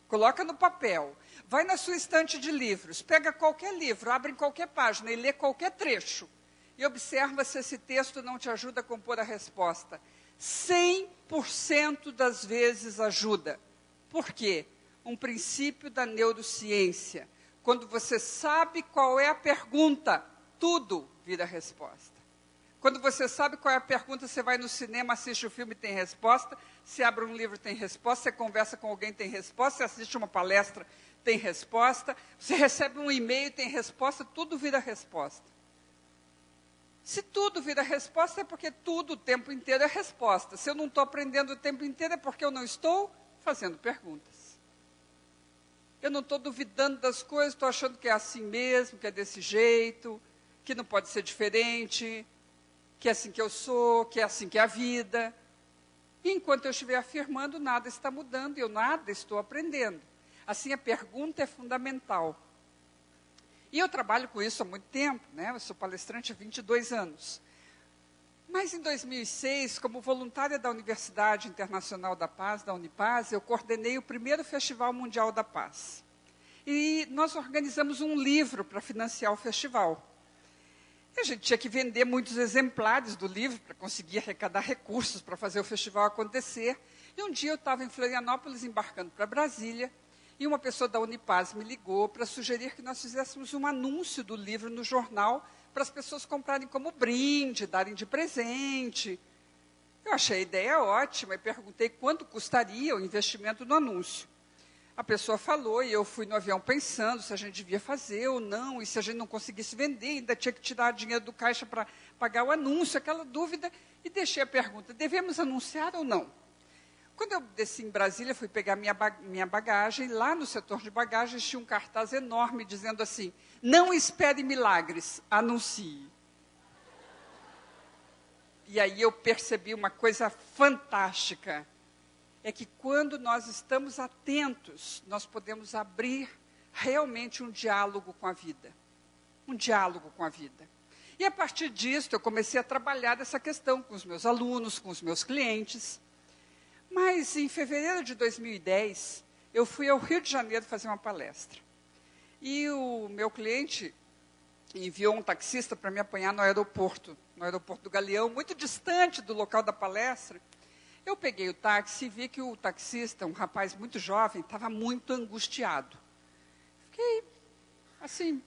Coloca no papel, vai na sua estante de livros, pega qualquer livro, abre em qualquer página e lê qualquer trecho. E observa se esse texto não te ajuda a compor a resposta. 100% das vezes ajuda. Por quê? Um princípio da neurociência. Quando você sabe qual é a pergunta, tudo vira resposta. Quando você sabe qual é a pergunta, você vai no cinema, assiste o filme, tem resposta. Você abre um livro, tem resposta. Você conversa com alguém, tem resposta. Você assiste uma palestra, tem resposta. Você recebe um e-mail, tem resposta. Tudo vira resposta. Se tudo vira resposta, é porque tudo o tempo inteiro é resposta. Se eu não estou aprendendo o tempo inteiro, é porque eu não estou fazendo perguntas. Eu não estou duvidando das coisas, estou achando que é assim mesmo, que é desse jeito, que não pode ser diferente, que é assim que eu sou, que é assim que é a vida. E enquanto eu estiver afirmando, nada está mudando, eu nada estou aprendendo. Assim, a pergunta é fundamental. E eu trabalho com isso há muito tempo, né? Eu sou palestrante há 22 anos. Mas em 2006, como voluntária da Universidade Internacional da Paz, da Unipaz, eu coordenei o primeiro Festival Mundial da Paz. E nós organizamos um livro para financiar o festival. E a gente tinha que vender muitos exemplares do livro para conseguir arrecadar recursos para fazer o festival acontecer. E um dia eu estava em Florianópolis, embarcando para Brasília, e uma pessoa da Unipaz me ligou para sugerir que nós fizéssemos um anúncio do livro no jornal para as pessoas comprarem como brinde, darem de presente. Eu achei a ideia ótima e perguntei quanto custaria o investimento no anúncio. A pessoa falou e eu fui no avião pensando se a gente devia fazer ou não, e se a gente não conseguisse vender, ainda tinha que tirar dinheiro do caixa para pagar o anúncio, aquela dúvida, e deixei a pergunta, devemos anunciar ou não? Quando eu desci em Brasília, fui pegar minha bagagem, lá no setor de bagagens tinha um cartaz enorme dizendo assim, não espere milagres, anuncie. E aí eu percebi uma coisa fantástica, é que quando nós estamos atentos, nós podemos abrir realmente um diálogo com a vida. Um diálogo com a vida. E a partir disso, eu comecei a trabalhar essa questão com os meus alunos, com os meus clientes. Mas em fevereiro de 2010, eu fui ao Rio de Janeiro fazer uma palestra. E o meu cliente enviou um taxista para me apanhar no aeroporto do Galeão, muito distante do local da palestra. Eu peguei o táxi e vi que o taxista, um rapaz muito jovem, estava muito angustiado. Fiquei, assim,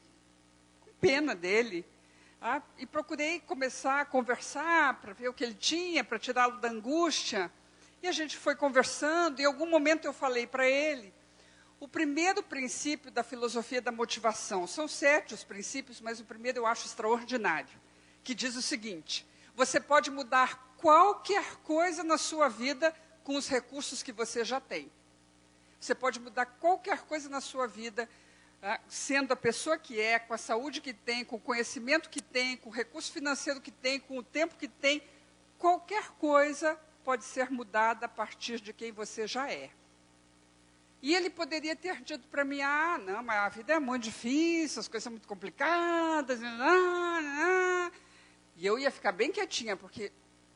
com pena dele. E procurei começar a conversar para ver o que ele tinha, para tirá-lo da angústia. E a gente foi conversando, e em algum momento eu falei para ele, o primeiro princípio da filosofia da motivação, são 7 os princípios, mas o primeiro eu acho extraordinário, que diz o seguinte, você pode mudar qualquer coisa na sua vida com os recursos que você já tem. Você pode mudar qualquer coisa na sua vida, sendo a pessoa que é, com a saúde que tem, com o conhecimento que tem, com o recurso financeiro que tem, com o tempo que tem. Qualquer coisa pode ser mudada a partir de quem você já é. E ele poderia ter dito para mim, não, mas a vida é muito difícil, as coisas são muito complicadas. E eu ia ficar bem quietinha, porque,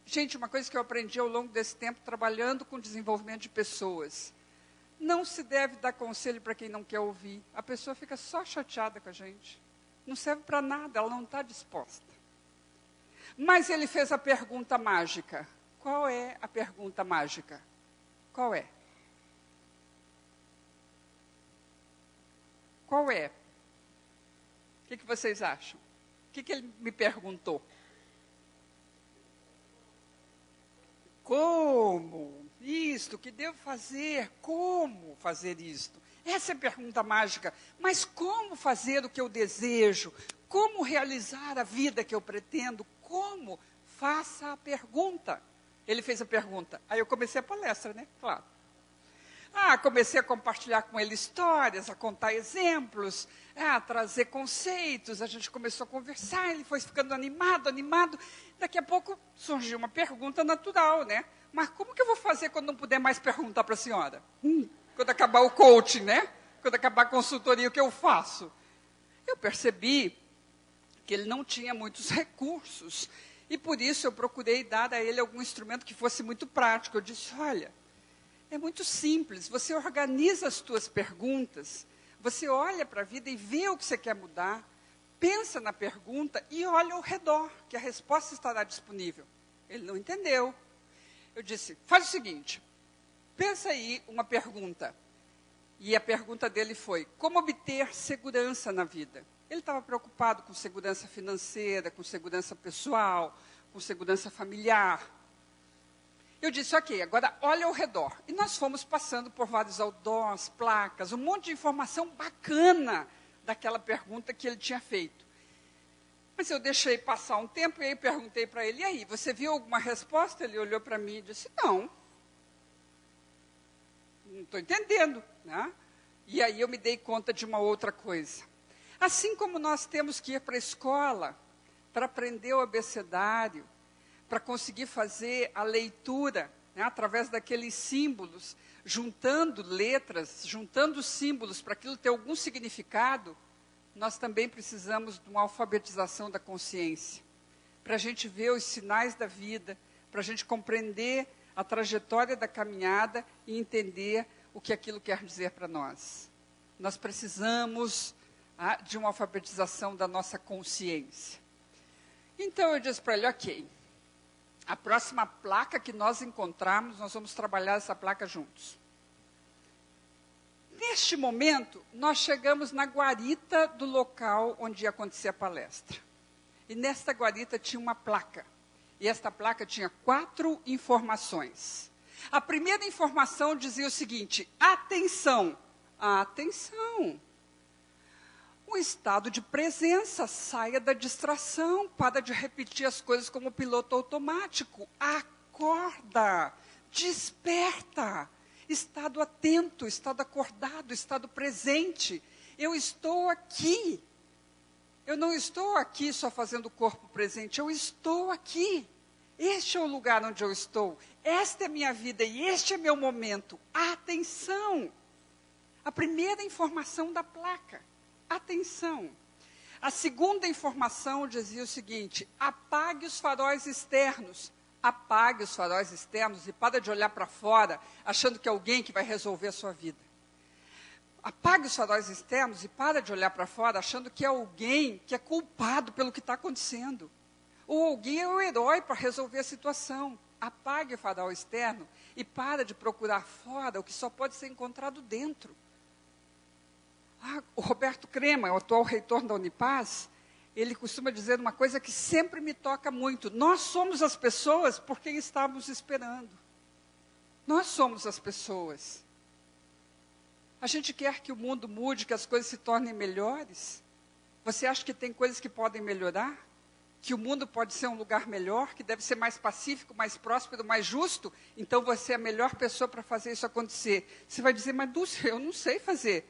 gente, uma coisa que eu aprendi ao longo desse tempo, trabalhando com desenvolvimento de pessoas, não se deve dar conselho para quem não quer ouvir. A pessoa fica só chateada com a gente. Não serve para nada, ela não está disposta. Mas ele fez a pergunta mágica. Qual é a pergunta mágica? Qual é? Qual é? O que vocês acham? O que ele me perguntou? Como? Isto, o que devo fazer? Como fazer isto? Essa é a pergunta mágica. Mas como fazer o que eu desejo? Como realizar a vida que eu pretendo? Como? Faça a pergunta. Ele fez a pergunta. Aí eu comecei a palestra, né? Claro. Comecei a compartilhar com ele histórias, a contar exemplos, a trazer conceitos. A gente começou a conversar, ele foi ficando animado. Daqui a pouco surgiu uma pergunta natural, né? Mas como que eu vou fazer quando não puder mais perguntar para a senhora? Quando acabar o coaching, né? Quando acabar a consultoria, o que eu faço? Eu percebi que ele não tinha muitos recursos. E por isso eu procurei dar a ele algum instrumento que fosse muito prático. Eu disse, olha, é muito simples, você organiza as tuas perguntas, você olha para a vida e vê o que você quer mudar, pensa na pergunta e olha ao redor, que a resposta estará disponível. Ele não entendeu. Eu disse, faz o seguinte, pensa aí uma pergunta. E a pergunta dele foi, como obter segurança na vida? Ele estava preocupado com segurança financeira, com segurança pessoal, com segurança familiar. Eu disse, ok, agora olha ao redor. E nós fomos passando por vários outdoors, placas, um monte de informação bacana daquela pergunta que ele tinha feito. Mas eu deixei passar um tempo e aí perguntei para ele, e aí, você viu alguma resposta? Ele olhou para mim e disse, não estou entendendo, né? E aí eu me dei conta de uma outra coisa. Assim como nós temos que ir para a escola para aprender o abecedário, para conseguir fazer a leitura, né, através daqueles símbolos, juntando letras, juntando símbolos para aquilo ter algum significado, nós também precisamos de uma alfabetização da consciência, para a gente ver os sinais da vida, para a gente compreender a trajetória da caminhada e entender o que aquilo quer dizer para nós. Nós precisamos de uma alfabetização da nossa consciência. Então eu disse para ele, ok, a próxima placa que nós encontrarmos, nós vamos trabalhar essa placa juntos. Neste momento, nós chegamos na guarita do local onde ia acontecer a palestra. E nesta guarita tinha uma placa. E esta placa tinha 4 informações. A primeira informação dizia o seguinte, atenção, atenção. Um estado de presença, saia da distração, para de repetir as coisas como piloto automático. Acorda, desperta, estado atento, estado acordado, estado presente. Eu estou aqui. Eu não estou aqui só fazendo o corpo presente, eu estou aqui. Este é o lugar onde eu estou. Esta é a minha vida e este é meu momento. Atenção! A primeira informação da placa. Atenção! A segunda informação dizia o seguinte, apague os faróis externos. Apague os faróis externos e para de olhar para fora, achando que é alguém que vai resolver a sua vida. Apague os faróis externos e para de olhar para fora, achando que é alguém que é culpado pelo que está acontecendo. Ou alguém é o herói para resolver a situação. Apague o farol externo e para de procurar fora o que só pode ser encontrado dentro. O Roberto Crema, o atual reitor da Unipaz, ele costuma dizer uma coisa que sempre me toca muito. Nós somos as pessoas por quem estávamos esperando. Nós somos as pessoas. A gente quer que o mundo mude, que as coisas se tornem melhores. Você acha que tem coisas que podem melhorar? Que o mundo pode ser um lugar melhor, que deve ser mais pacífico, mais próspero, mais justo? Então você é a melhor pessoa para fazer isso acontecer. Você vai dizer, mas Dulce, eu não sei fazer.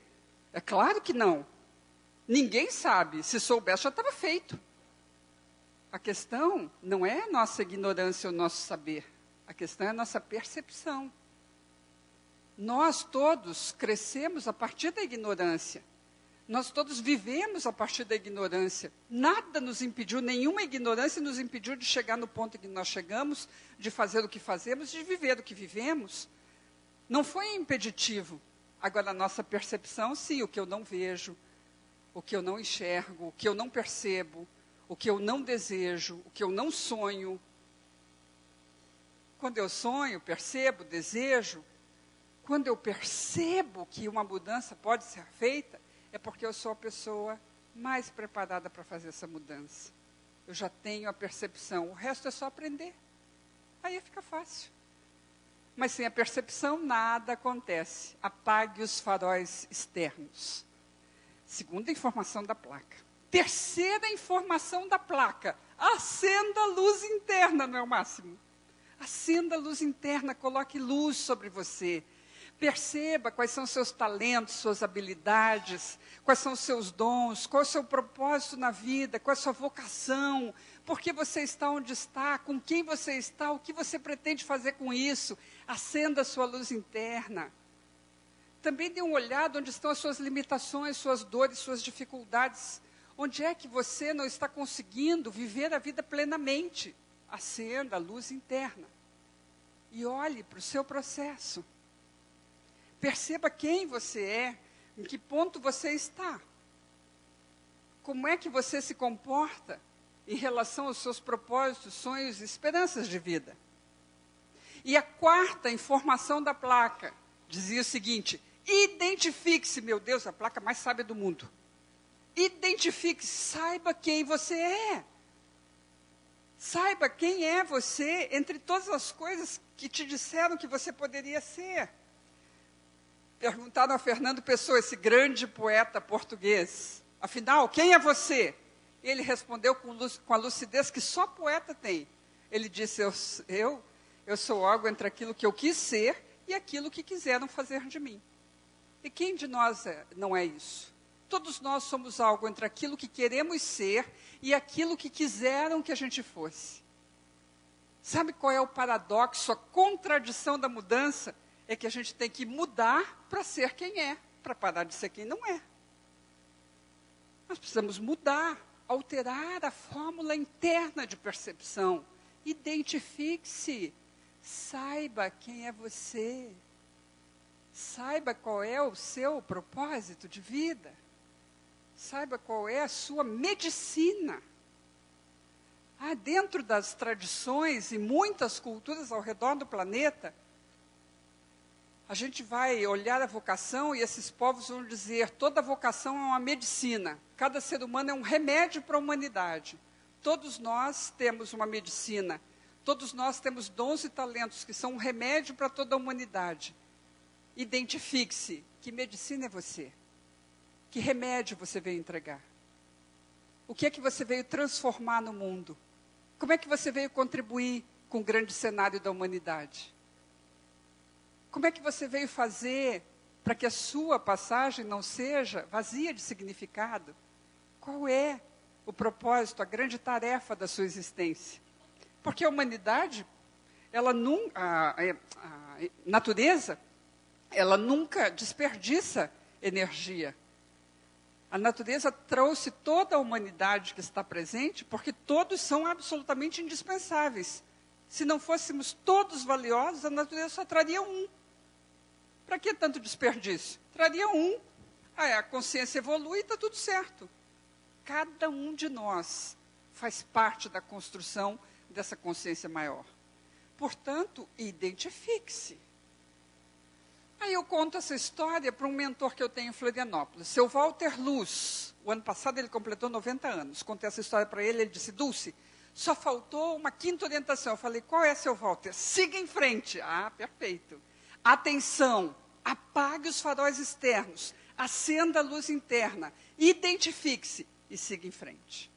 É claro que não. Ninguém sabe. Se soubesse, já estava feito. A questão não é a nossa ignorância ou o nosso saber. A questão é a nossa percepção. Nós todos crescemos a partir da ignorância. Nós todos vivemos a partir da ignorância. Nada nos impediu, nenhuma ignorância nos impediu de chegar no ponto em que nós chegamos, de fazer o que fazemos, de viver o que vivemos. Não foi impeditivo. Agora, a nossa percepção, sim, o que eu não vejo, o que eu não enxergo, o que eu não percebo, o que eu não desejo, o que eu não sonho. Quando eu sonho, percebo, desejo, quando eu percebo que uma mudança pode ser feita, é porque eu sou a pessoa mais preparada para fazer essa mudança. Eu já tenho a percepção, o resto é só aprender. Aí fica fácil. Mas sem a percepção, nada acontece. Apague os faróis externos. Segunda informação da placa. Terceira informação da placa. Acenda a luz interna, não é o máximo? Acenda a luz interna, coloque luz sobre você. Perceba quais são os seus talentos, suas habilidades, quais são os seus dons, qual é o seu propósito na vida, qual é a sua vocação, por que você está onde está, com quem você está, o que você pretende fazer com isso. Acenda a sua luz interna. Também dê uma olhada onde estão as suas limitações, suas dores, suas dificuldades. Onde é que você não está conseguindo viver a vida plenamente? Acenda a luz interna. E olhe para o seu processo. Perceba quem você é, em que ponto você está. Como é que você se comporta em relação aos seus propósitos, sonhos e esperanças de vida. E a quarta informação da placa dizia o seguinte: identifique-se, meu Deus, a placa mais sábia do mundo. Identifique-se, saiba quem você é. Saiba quem é você entre todas as coisas que te disseram que você poderia ser. Perguntaram a Fernando Pessoa, esse grande poeta português, afinal, quem é você? Ele respondeu com a lucidez que só poeta tem. Ele disse, eu sou algo entre aquilo que eu quis ser e aquilo que quiseram fazer de mim. E quem de nós não é isso? Todos nós somos algo entre aquilo que queremos ser e aquilo que quiseram que a gente fosse. Sabe qual é o paradoxo, a contradição da mudança? É que a gente tem que mudar para ser quem é, para parar de ser quem não é. Nós precisamos mudar, alterar a fórmula interna de percepção. Identifique-se, saiba quem é você. Saiba qual é o seu propósito de vida. Saiba qual é a sua medicina. Dentro das tradições e muitas culturas ao redor do planeta, a gente vai olhar a vocação e esses povos vão dizer, toda vocação é uma medicina. Cada ser humano é um remédio para a humanidade. Todos nós temos uma medicina. Todos nós temos dons e talentos que são um remédio para toda a humanidade. Identifique-se. Que medicina é você? Que remédio você veio entregar? O que é que você veio transformar no mundo? Como é que você veio contribuir com o grande cenário da humanidade? Como é que você veio fazer para que a sua passagem não seja vazia de significado? Qual é o propósito, a grande tarefa da sua existência? Porque a humanidade, a natureza, ela nunca desperdiça energia. A natureza trouxe toda a humanidade que está presente, porque todos são absolutamente indispensáveis. Se não fôssemos todos valiosos, a natureza só traria um. Para que tanto desperdício? Traria um. A consciência evolui e está tudo certo. Cada um de nós faz parte da construção dessa consciência maior. Portanto, identifique-se. Aí eu conto essa história para um mentor que eu tenho em Florianópolis, seu Walter Luz. O ano passado ele completou 90 anos. Contei essa história para ele, ele disse, Dulce, só faltou uma quinta orientação. Eu falei, qual é, seu Walter? Siga em frente. Perfeito. Atenção, apague os faróis externos, acenda a luz interna, identifique-se e siga em frente.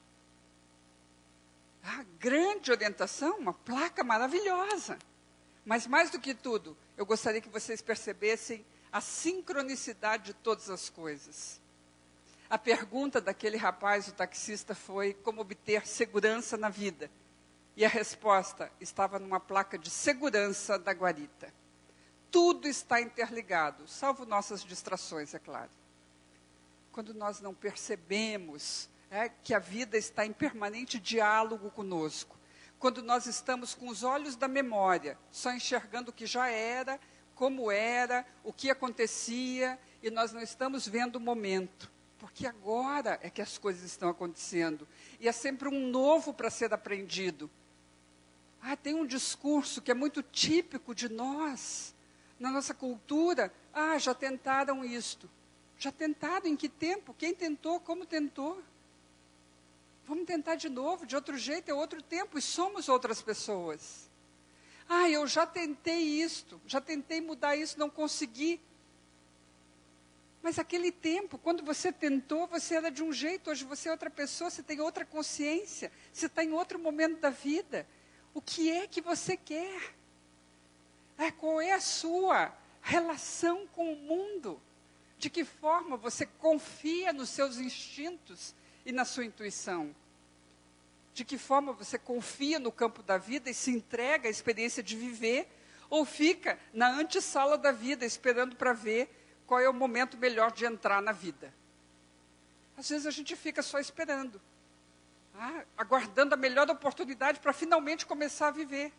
Grande orientação, uma placa maravilhosa. Mas mais do que tudo, eu gostaria que vocês percebessem a sincronicidade de todas as coisas. A pergunta daquele rapaz, o taxista, foi como obter segurança na vida. E a resposta estava numa placa de segurança da guarita. Tudo está interligado, salvo nossas distrações, é claro. Quando nós não percebemos que a vida está em permanente diálogo conosco, quando nós estamos com os olhos da memória, só enxergando o que já era, como era, o que acontecia, e nós não estamos vendo o momento, porque agora é que as coisas estão acontecendo, e é sempre um novo para ser aprendido. Tem um discurso que é muito típico de nós, na nossa cultura. Já tentaram isto. Já tentaram em que tempo? Quem tentou? Como tentou? Vamos tentar de novo, de outro jeito, é outro tempo, e somos outras pessoas. Eu já tentei isto, já tentei mudar isso, não consegui. Mas aquele tempo, quando você tentou, você era de um jeito, hoje você é outra pessoa, você tem outra consciência, você está em outro momento da vida. O que é que você quer? Qual é a sua relação com o mundo? De que forma você confia nos seus instintos e na sua intuição? De que forma você confia no campo da vida e se entrega à experiência de viver? Ou fica na antessala da vida, esperando para ver qual é o momento melhor de entrar na vida? Às vezes a gente fica só esperando, aguardando a melhor oportunidade para finalmente começar a viver.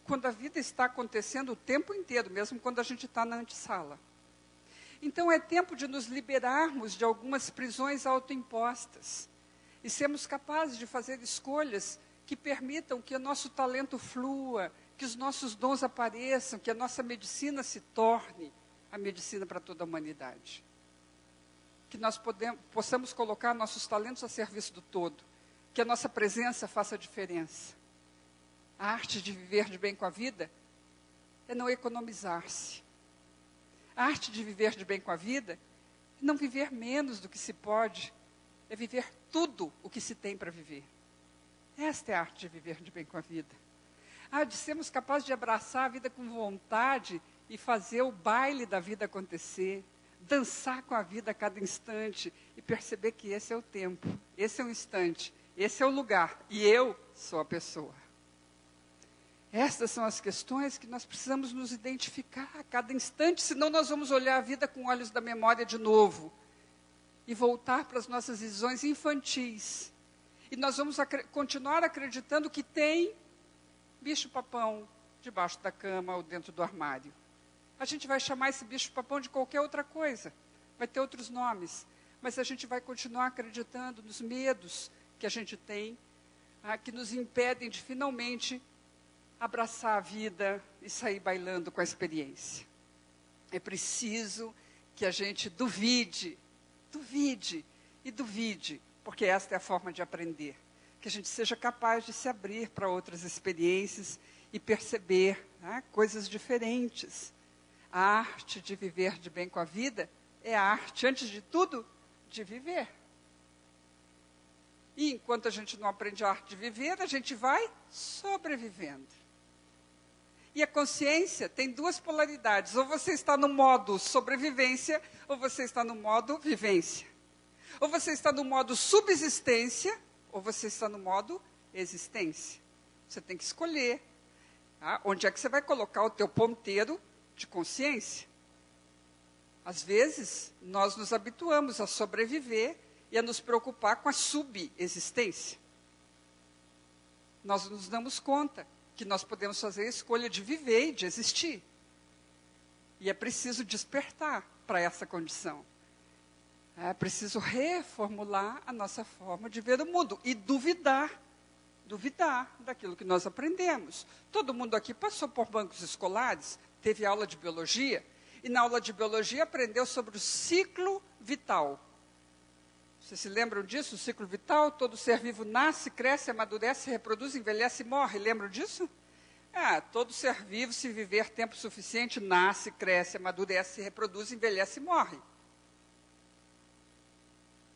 Quando a vida está acontecendo o tempo inteiro, mesmo quando a gente está na antessala. Então é tempo de nos liberarmos de algumas prisões autoimpostas e sermos capazes de fazer escolhas que permitam que o nosso talento flua, que os nossos dons apareçam, que a nossa medicina se torne a medicina para toda a humanidade. Que nós possamos colocar nossos talentos a serviço do todo, que a nossa presença faça a diferença. A arte de viver de bem com a vida é não economizar-se. A arte de viver de bem com a vida é não viver menos do que se pode, é viver tudo o que se tem para viver. Esta é a arte de viver de bem com a vida. De sermos capazes de abraçar a vida com vontade e fazer o baile da vida acontecer, dançar com a vida a cada instante e perceber que esse é o tempo, esse é o instante, esse é o lugar e eu sou a pessoa. Estas são as questões que nós precisamos nos identificar a cada instante, senão nós vamos olhar a vida com olhos da memória de novo e voltar para as nossas visões infantis. E nós vamos continuar acreditando que tem bicho-papão debaixo da cama ou dentro do armário. A gente vai chamar esse bicho-papão de qualquer outra coisa, vai ter outros nomes, mas a gente vai continuar acreditando nos medos que a gente tem, que nos impedem de finalmente abraçar a vida e sair bailando com a experiência. É preciso que a gente duvide, porque esta é a forma de aprender. Que a gente seja capaz de se abrir para outras experiências e perceber coisas diferentes. A arte de viver de bem com a vida é a arte, antes de tudo, de viver. E enquanto a gente não aprende a arte de viver, a gente vai sobrevivendo. E a consciência tem duas polaridades. Ou você está no modo sobrevivência, ou você está no modo vivência. Ou você está no modo subsistência, ou você está no modo existência. Você tem que escolher onde é que você vai colocar o teu ponteiro de consciência. Às vezes, nós nos habituamos a sobreviver e a nos preocupar com a subexistência. Nós nos damos conta que nós podemos fazer a escolha de viver e de existir. E é preciso despertar para essa condição. É preciso reformular a nossa forma de ver o mundo e duvidar daquilo que nós aprendemos. Todo mundo aqui passou por bancos escolares, teve aula de biologia, e na aula de biologia aprendeu sobre o ciclo vital. Vocês se lembram disso? O ciclo vital, todo ser vivo nasce, cresce, amadurece, reproduz, envelhece e morre. Lembram disso? Todo ser vivo, se viver tempo suficiente, nasce, cresce, amadurece, reproduz, envelhece e morre.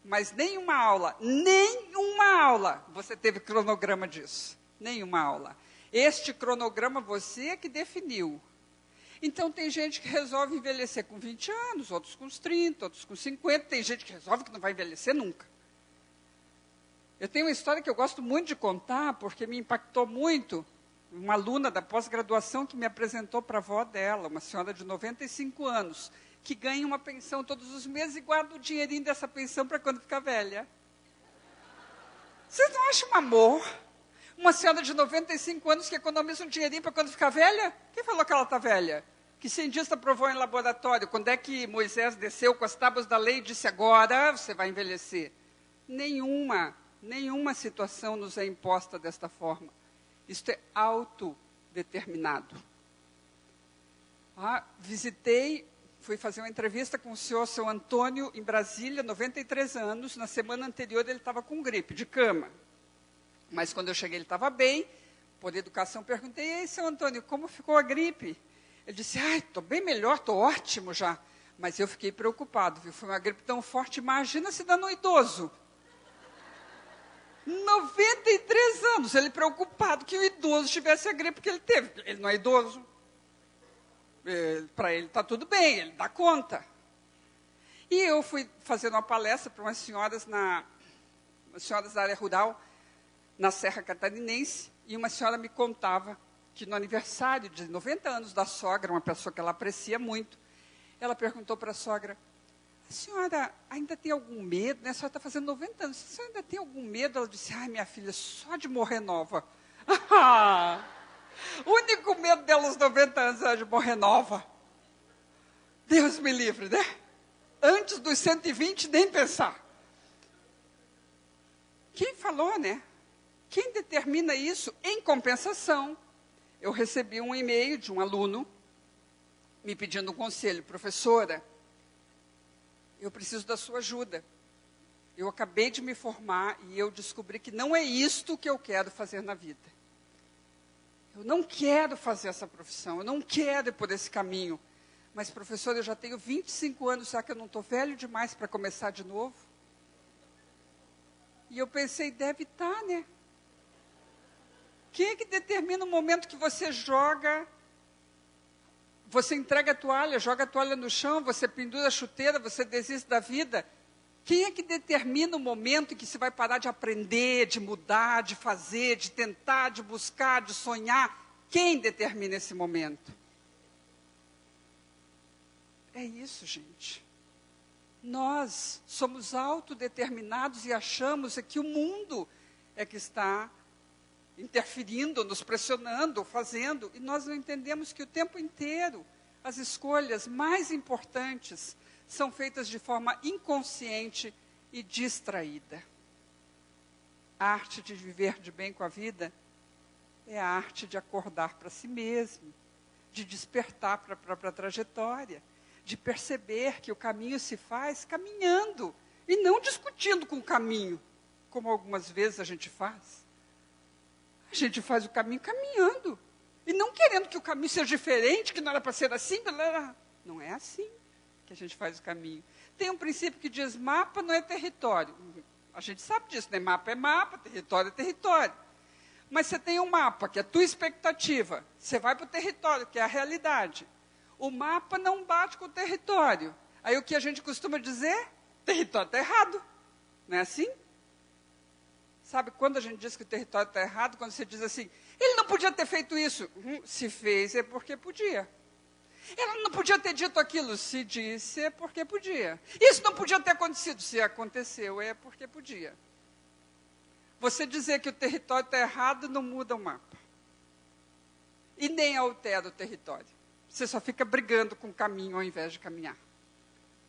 Mas nenhuma aula, você teve cronograma disso. Nenhuma aula. Este cronograma você é que definiu. Então, tem gente que resolve envelhecer com 20 anos, outros com uns 30, outros com 50. Tem gente que resolve que não vai envelhecer nunca. Eu tenho uma história que eu gosto muito de contar, porque me impactou muito. uma aluna da pós-graduação que me apresentou para a avó dela, uma senhora de 95 anos, que ganha uma pensão todos os meses e guarda o dinheirinho dessa pensão para quando ficar velha. Vocês não acham um amor? Uma senhora de 95 anos que economiza um dinheirinho para quando ficar velha? Quem falou que ela está velha? Que cientista provou em laboratório? Quando é que Moisés desceu com as tábuas da lei e disse, agora você vai envelhecer? Nenhuma situação nos é imposta desta forma. Isto é autodeterminado. Fui fazer uma entrevista com o senhor, seu Antônio, em Brasília, 93 anos. Na semana anterior ele estava com gripe, de cama. Mas quando eu cheguei ele estava bem. Por educação perguntei, e aí, seu Antônio, como ficou a gripe? Ele disse, estou bem melhor, estou ótimo já. Mas eu fiquei preocupado, viu? Foi uma gripe tão forte, imagina se dá no idoso. 93 anos, ele preocupado que o idoso tivesse a gripe que ele teve. Ele não é idoso. Para ele está tudo bem, ele dá conta. E eu fui fazendo uma palestra para umas senhoras da área rural, na Serra Catarinense, e uma senhora me contava que no aniversário de 90 anos da sogra, uma pessoa que ela aprecia muito, ela perguntou para a sogra, a senhora ainda tem algum medo, né? A senhora está fazendo 90 anos, a senhora ainda tem algum medo? Ela disse, minha filha, só de morrer nova. O único medo dela aos 90 anos era de morrer nova. Deus me livre, né? Antes dos 120, nem pensar. Quem falou, né? Quem determina isso? Em compensação, eu recebi um e-mail de um aluno me pedindo um conselho. Professora, eu preciso da sua ajuda. Eu acabei de me formar e eu descobri que não é isto que eu quero fazer na vida. Eu não quero fazer essa profissão, eu não quero ir por esse caminho. Mas, professor, eu já tenho 25 anos, será que eu não estou velho demais para começar de novo? E eu pensei, deve estar, né? Quem é que determina o momento que você joga, você entrega a toalha, joga a toalha no chão, você pendura a chuteira, você desiste da vida? Quem é que determina o momento em que você vai parar de aprender, de mudar, de fazer, de tentar, de buscar, de sonhar? Quem determina esse momento? É isso, gente. Nós somos autodeterminados e achamos que o mundo é que está interferindo, nos pressionando, fazendo, e nós não entendemos que o tempo inteiro as escolhas mais importantes são feitas de forma inconsciente e distraída. A arte de viver de bem com a vida é a arte de acordar para si mesmo, de despertar para a própria trajetória, de perceber que o caminho se faz caminhando e não discutindo com o caminho, como algumas vezes a gente faz. A gente faz o caminho caminhando e não querendo que o caminho seja diferente, que não era para ser assim. Não é assim que a gente faz o caminho. Tem um princípio que diz, mapa não é território. A gente sabe disso, né? Mapa é mapa, território é território. Mas você tem um mapa, que é a tua expectativa. Você vai para o território, que é a realidade. O mapa não bate com o território. Aí o que a gente costuma dizer? Território está errado. Não é assim? Sabe quando a gente diz que o território está errado? Quando você diz assim, ele não podia ter feito isso. Se fez é porque podia. Ele não podia ter dito aquilo. Se disse é porque podia. Isso não podia ter acontecido. Se aconteceu é porque podia. Você dizer que o território está errado não muda o mapa. E nem altera o território. Você só fica brigando com o caminho ao invés de caminhar.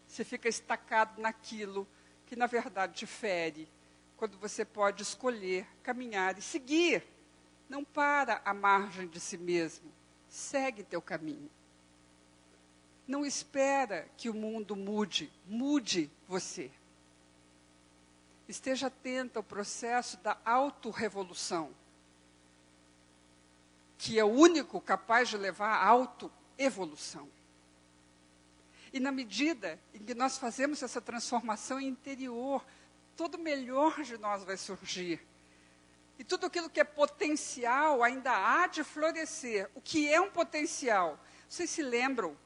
Você fica estacado naquilo que na verdade te fere. Quando você pode escolher, caminhar e seguir. Não para à margem de si mesmo. Segue teu caminho. Não espera que o mundo mude. Mude você. Esteja atento ao processo da autorrevolução, que é o único capaz de levar à autoevolução. E na medida em que nós fazemos essa transformação interior, todo o melhor de nós vai surgir. E tudo aquilo que é potencial ainda há de florescer. O que é um potencial? Vocês se lembram,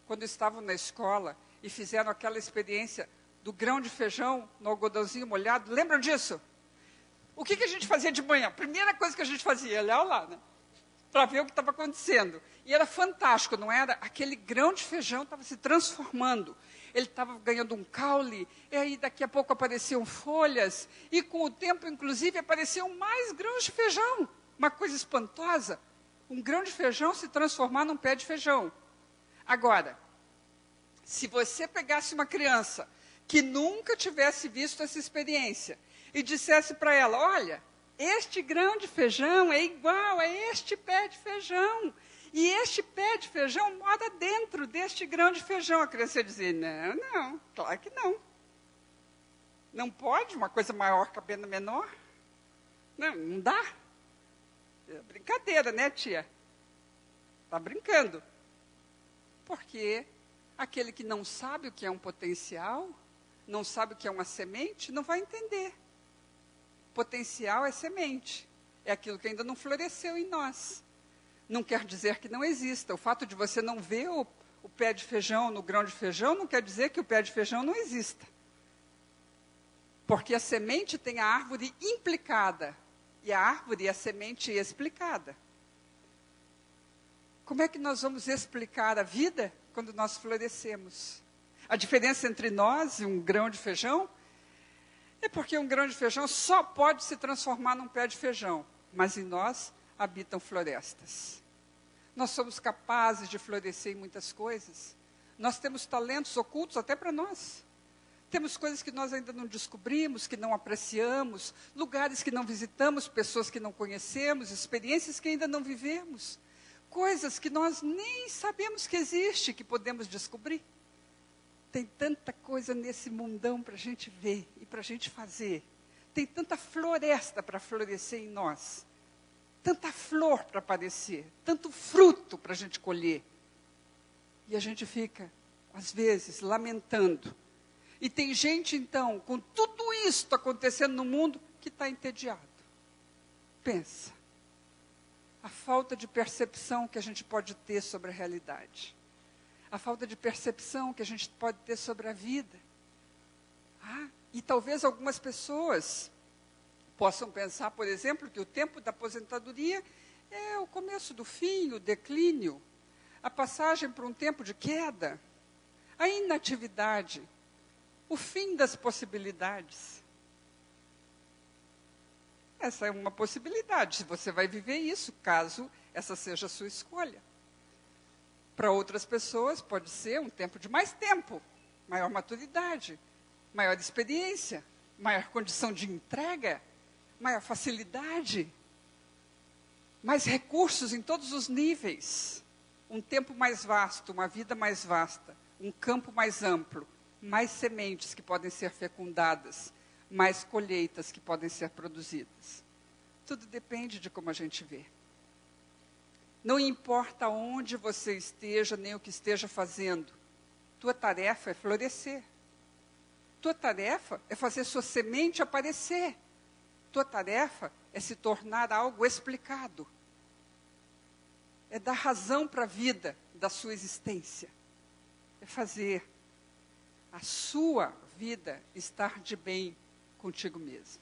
quando estavam na escola e fizeram aquela experiência do grão de feijão no algodãozinho molhado? Lembram disso? O que a gente fazia de manhã? A primeira coisa que a gente fazia, olhar lá, né? para ver o que estava acontecendo. E era fantástico, não era? Aquele grão de feijão estava se transformando. Ele estava ganhando um caule, e aí daqui a pouco apareciam folhas, e com o tempo, inclusive, apareciam mais grãos de feijão. Uma coisa espantosa, um grão de feijão se transformar num pé de feijão. Agora, se você pegasse uma criança que nunca tivesse visto essa experiência e dissesse para ela, olha, este grão de feijão é igual a este pé de feijão. E este pé de feijão mora dentro deste grão de feijão. A criança ia dizer, não, claro que não. Não pode uma coisa maior cabendo menor? Não dá. É brincadeira, né, tia? Está brincando. Porque aquele que não sabe o que é um potencial, não sabe o que é uma semente, não vai entender. Potencial é semente. É aquilo que ainda não floresceu em nós. Não quer dizer que não exista. O fato de você não ver o pé de feijão no grão de feijão não quer dizer que o pé de feijão não exista. Porque a semente tem a árvore implicada e a árvore e a semente explicada. Como é que nós vamos explicar a vida quando nós florescemos? A diferença entre nós e um grão de feijão é porque um grão de feijão só pode se transformar num pé de feijão, mas em nós habitam florestas. Nós somos capazes de florescer em muitas coisas. Nós temos talentos ocultos até para nós. Temos coisas que nós ainda não descobrimos, que não apreciamos, lugares que não visitamos, pessoas que não conhecemos, experiências que ainda não vivemos, coisas que nós nem sabemos que existe, que podemos descobrir. Tem tanta coisa nesse mundão para a gente ver e para a gente fazer. Tem tanta floresta para florescer em nós. Tanta flor para aparecer. Tanto fruto para a gente colher. E a gente fica, às vezes, lamentando. E tem gente, então, com tudo isso acontecendo no mundo, que está entediado. Pensa. A falta de percepção que a gente pode ter sobre a realidade. A falta de percepção que a gente pode ter sobre a vida. E talvez algumas pessoas possam pensar, por exemplo, que o tempo da aposentadoria é o começo do fim, o declínio, a passagem para um tempo de queda, a inatividade, o fim das possibilidades. Essa é uma possibilidade, se você vai viver isso, caso essa seja a sua escolha. Para outras pessoas, pode ser um tempo de mais tempo, maior maturidade, maior experiência, maior condição de entrega, maior facilidade, mais recursos em todos os níveis, um tempo mais vasto, uma vida mais vasta, um campo mais amplo, mais sementes que podem ser fecundadas, mais colheitas que podem ser produzidas. Tudo depende de como a gente vê. Não importa onde você esteja, nem o que esteja fazendo. Tua tarefa é florescer. Tua tarefa é fazer sua semente aparecer. Tua tarefa é se tornar algo explicado. É dar razão para a vida da sua existência. É fazer a sua vida estar de bem contigo mesmo.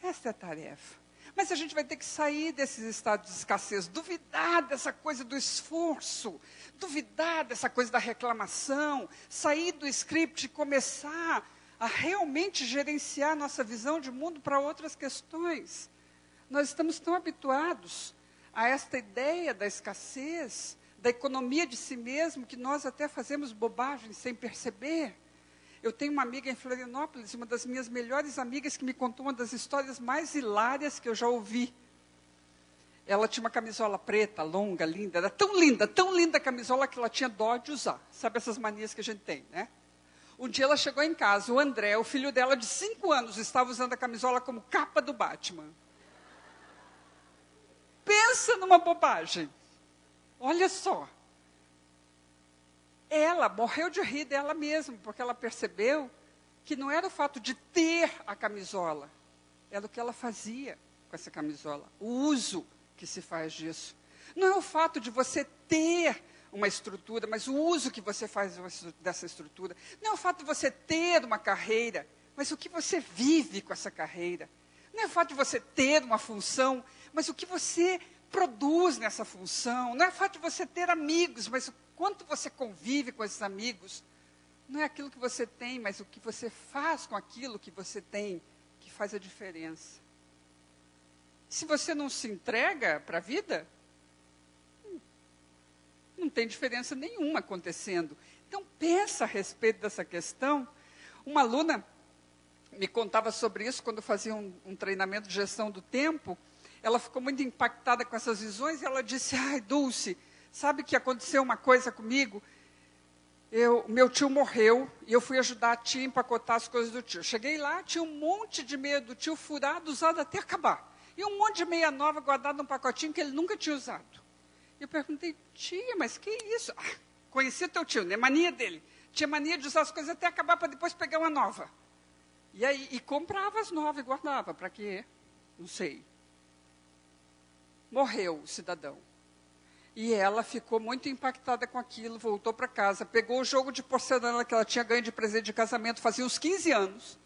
Essa é a tarefa. Mas a gente vai ter que sair desses estados de escassez, duvidar dessa coisa do esforço, duvidar dessa coisa da reclamação, sair do script e começar a realmente gerenciar nossa visão de mundo para outras questões. Nós estamos tão habituados a esta ideia da escassez, da economia de si mesmo, que nós até fazemos bobagens sem perceber. Eu tenho uma amiga em Florianópolis, uma das minhas melhores amigas, que me contou uma das histórias mais hilárias que eu já ouvi. Ela tinha uma camisola preta, longa, linda, era tão linda a camisola que ela tinha dó de usar. Sabe essas manias que a gente tem, né? Um dia ela chegou em casa, o André, o filho dela de 5 anos, estava usando a camisola como capa do Batman. Pensa numa bobagem. Olha só. Ela morreu de rir dela mesma, porque ela percebeu que não era o fato de ter a camisola, era o que ela fazia com essa camisola, o uso que se faz disso. Não é o fato de você ter uma estrutura, mas o uso que você faz dessa estrutura. Não é o fato de você ter uma carreira, mas o que você vive com essa carreira. Não é o fato de você ter uma função, mas o que você produz nessa função. Não é fato de você ter amigos, mas o quanto você convive com esses amigos. Não é aquilo que você tem, mas o que você faz com aquilo que você tem, que faz a diferença. Se você não se entrega para a vida, não tem diferença nenhuma acontecendo. Então, pensa a respeito dessa questão. Uma aluna me contava sobre isso quando fazia um treinamento de gestão do tempo. Ela ficou muito impactada com essas visões e ela disse, ai, Dulce, sabe que aconteceu uma coisa comigo? Meu tio morreu e eu fui ajudar a tia a empacotar as coisas do tio. Cheguei lá, tinha um monte de meia do tio furado, usado até acabar. E um monte de meia nova guardada num pacotinho que ele nunca tinha usado. Eu perguntei, tia, mas que isso? Ah, conhecia teu tio, né? Mania dele. Tinha mania de usar as coisas até acabar para depois pegar uma nova. E comprava as novas e guardava. Para quê? Não sei. Morreu o cidadão. E ela ficou muito impactada com aquilo, voltou para casa, pegou o jogo de porcelana que ela tinha ganho de presente de casamento, fazia uns 15 anos,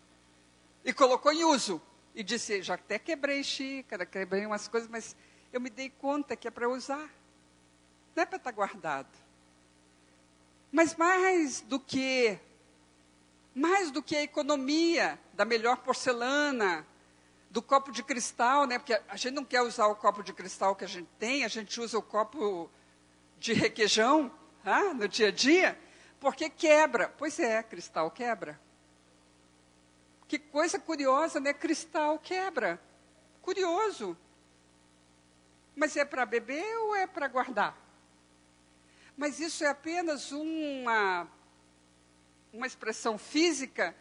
e colocou em uso. E disse, já até quebrei xícara, quebrei umas coisas, mas eu me dei conta que é para usar. Não é para estar guardado. Mas mais do que a economia da melhor porcelana, do copo de cristal, né? Porque a gente não quer usar o copo de cristal que a gente usa o copo de requeijão no dia a dia, porque quebra. Pois é, cristal quebra. Que coisa curiosa, né? Cristal quebra. Curioso. Mas é para beber ou é para guardar? Mas isso é apenas uma expressão física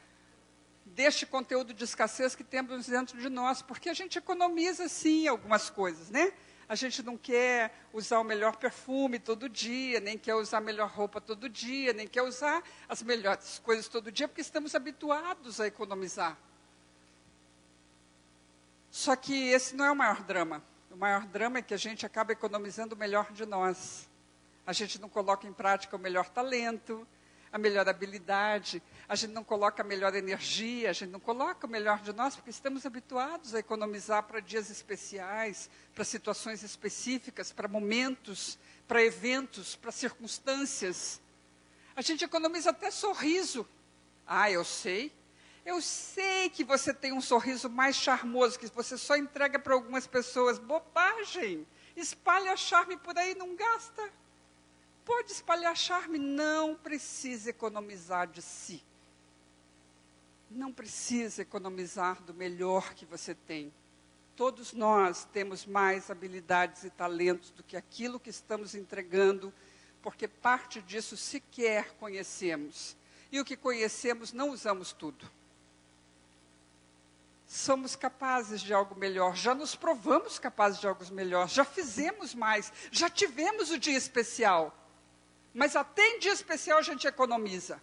deste conteúdo de escassez que temos dentro de nós, porque a gente economiza, sim, algumas coisas, né? A gente não quer usar o melhor perfume todo dia, nem quer usar a melhor roupa todo dia, nem quer usar as melhores coisas todo dia, porque estamos habituados a economizar. Só que esse não é o maior drama. O maior drama é que a gente acaba economizando o melhor de nós. A gente não coloca em prática o melhor talento, a melhor habilidade, a gente não coloca a melhor energia, a gente não coloca o melhor de nós, porque estamos habituados a economizar para dias especiais, para situações específicas, para momentos, para eventos, para circunstâncias. A gente economiza até sorriso. Ah, eu sei que você tem um sorriso mais charmoso, que você só entrega para algumas pessoas. Bobagem! Espalha charme por aí, não gasta. Pode espalhar charme, não precisa economizar de si. Não precisa economizar do melhor que você tem. Todos nós temos mais habilidades e talentos do que aquilo que estamos entregando, porque parte disso sequer conhecemos. E o que conhecemos não usamos tudo. Somos capazes de algo melhor, já nos provamos capazes de algo melhor, já fizemos mais, já tivemos o dia especial. Mas até em dia especial a gente economiza.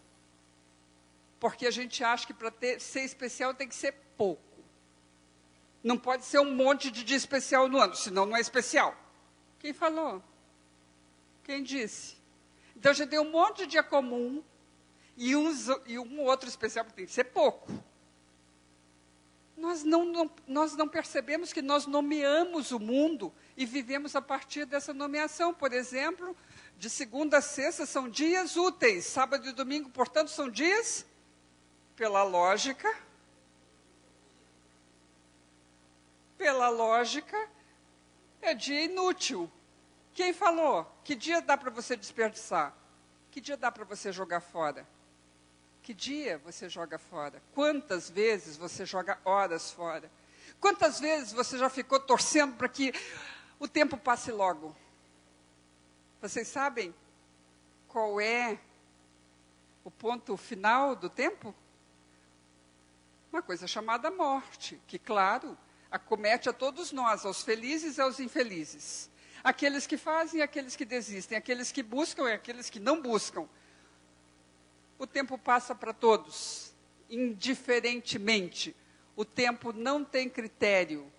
Porque a gente acha que para ser especial tem que ser pouco. Não pode ser um monte de dia especial no ano, senão não é especial. Quem falou? Quem disse? Então a gente tem um monte de dia comum e um outro especial que tem que ser pouco. Nós não percebemos que nós nomeamos o mundo e vivemos a partir dessa nomeação. Por exemplo, de segunda a sexta são dias úteis, sábado e domingo, portanto, são dias, pela lógica, é dia inútil. Quem falou? Que dia dá para você desperdiçar? Que dia dá para você jogar fora? Que dia você joga fora? Quantas vezes você joga horas fora? Quantas vezes você já ficou torcendo para que o tempo passe logo? Vocês sabem qual é o ponto final do tempo? Uma coisa chamada morte, que, claro, acomete a todos nós, aos felizes e aos infelizes. Aqueles que fazem e aqueles que desistem, aqueles que buscam e aqueles que não buscam. O tempo passa para todos, indiferentemente. O tempo não tem critério.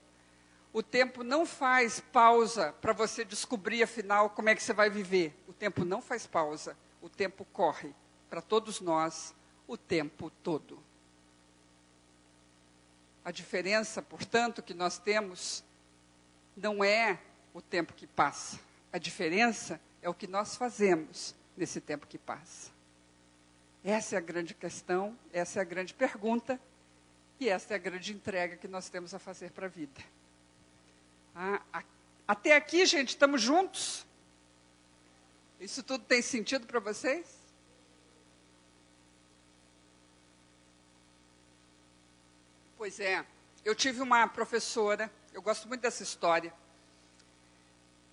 O tempo não faz pausa para você descobrir, afinal, como é que você vai viver. O tempo não faz pausa. O tempo corre para todos nós o tempo todo. A diferença, portanto, que nós temos não é o tempo que passa. A diferença é o que nós fazemos nesse tempo que passa. Essa é a grande questão, essa é a grande pergunta, e essa é a grande entrega que nós temos a fazer para a vida. Até aqui, gente, estamos juntos? Isso tudo tem sentido para vocês? Pois é, eu tive uma professora, eu gosto muito dessa história.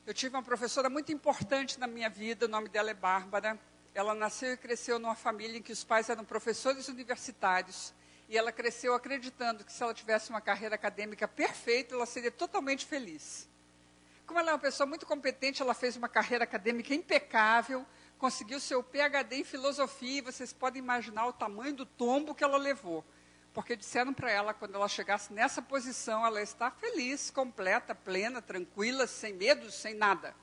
Eu tive uma professora muito importante na minha vida, o nome dela é Bárbara. Ela nasceu e cresceu numa família em que os pais eram professores universitários. E ela cresceu acreditando que se ela tivesse uma carreira acadêmica perfeita, ela seria totalmente feliz. Como ela é uma pessoa muito competente, ela fez uma carreira acadêmica impecável, conseguiu seu PhD em filosofia, e vocês podem imaginar o tamanho do tombo que ela levou. Porque disseram para ela, quando ela chegasse nessa posição, ela está feliz, completa, plena, tranquila, sem medo, sem nada.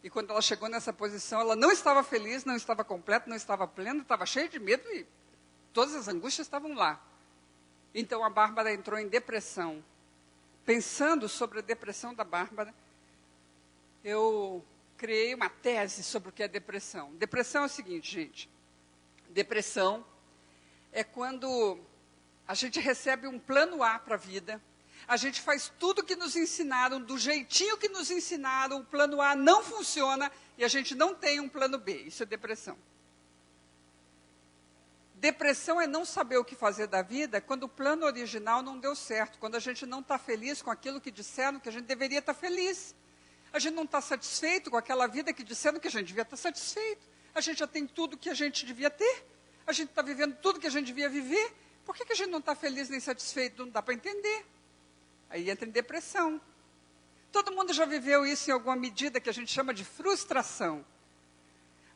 E quando ela chegou nessa posição, ela não estava feliz, não estava completa, não estava plena, estava cheia de medo e todas as angústias estavam lá. Então a Bárbara entrou em depressão. Pensando sobre a depressão da Bárbara, eu criei uma tese sobre o que é depressão. Depressão é o seguinte, gente. Depressão é quando a gente recebe um plano A para a vida, a gente faz tudo que nos ensinaram, do jeitinho que nos ensinaram, o plano A não funciona e a gente não tem um plano B. Isso é depressão. Depressão é não saber o que fazer da vida quando o plano original não deu certo, quando a gente não está feliz com aquilo que disseram que a gente deveria estar feliz. A gente não está satisfeito com aquela vida que disseram que a gente devia estar satisfeito. A gente já tem tudo que a gente devia ter. A gente está vivendo tudo que a gente devia viver. Por que a gente não está feliz nem satisfeito? Não dá para entender. Aí entra em depressão. Todo mundo já viveu isso em alguma medida que a gente chama de frustração.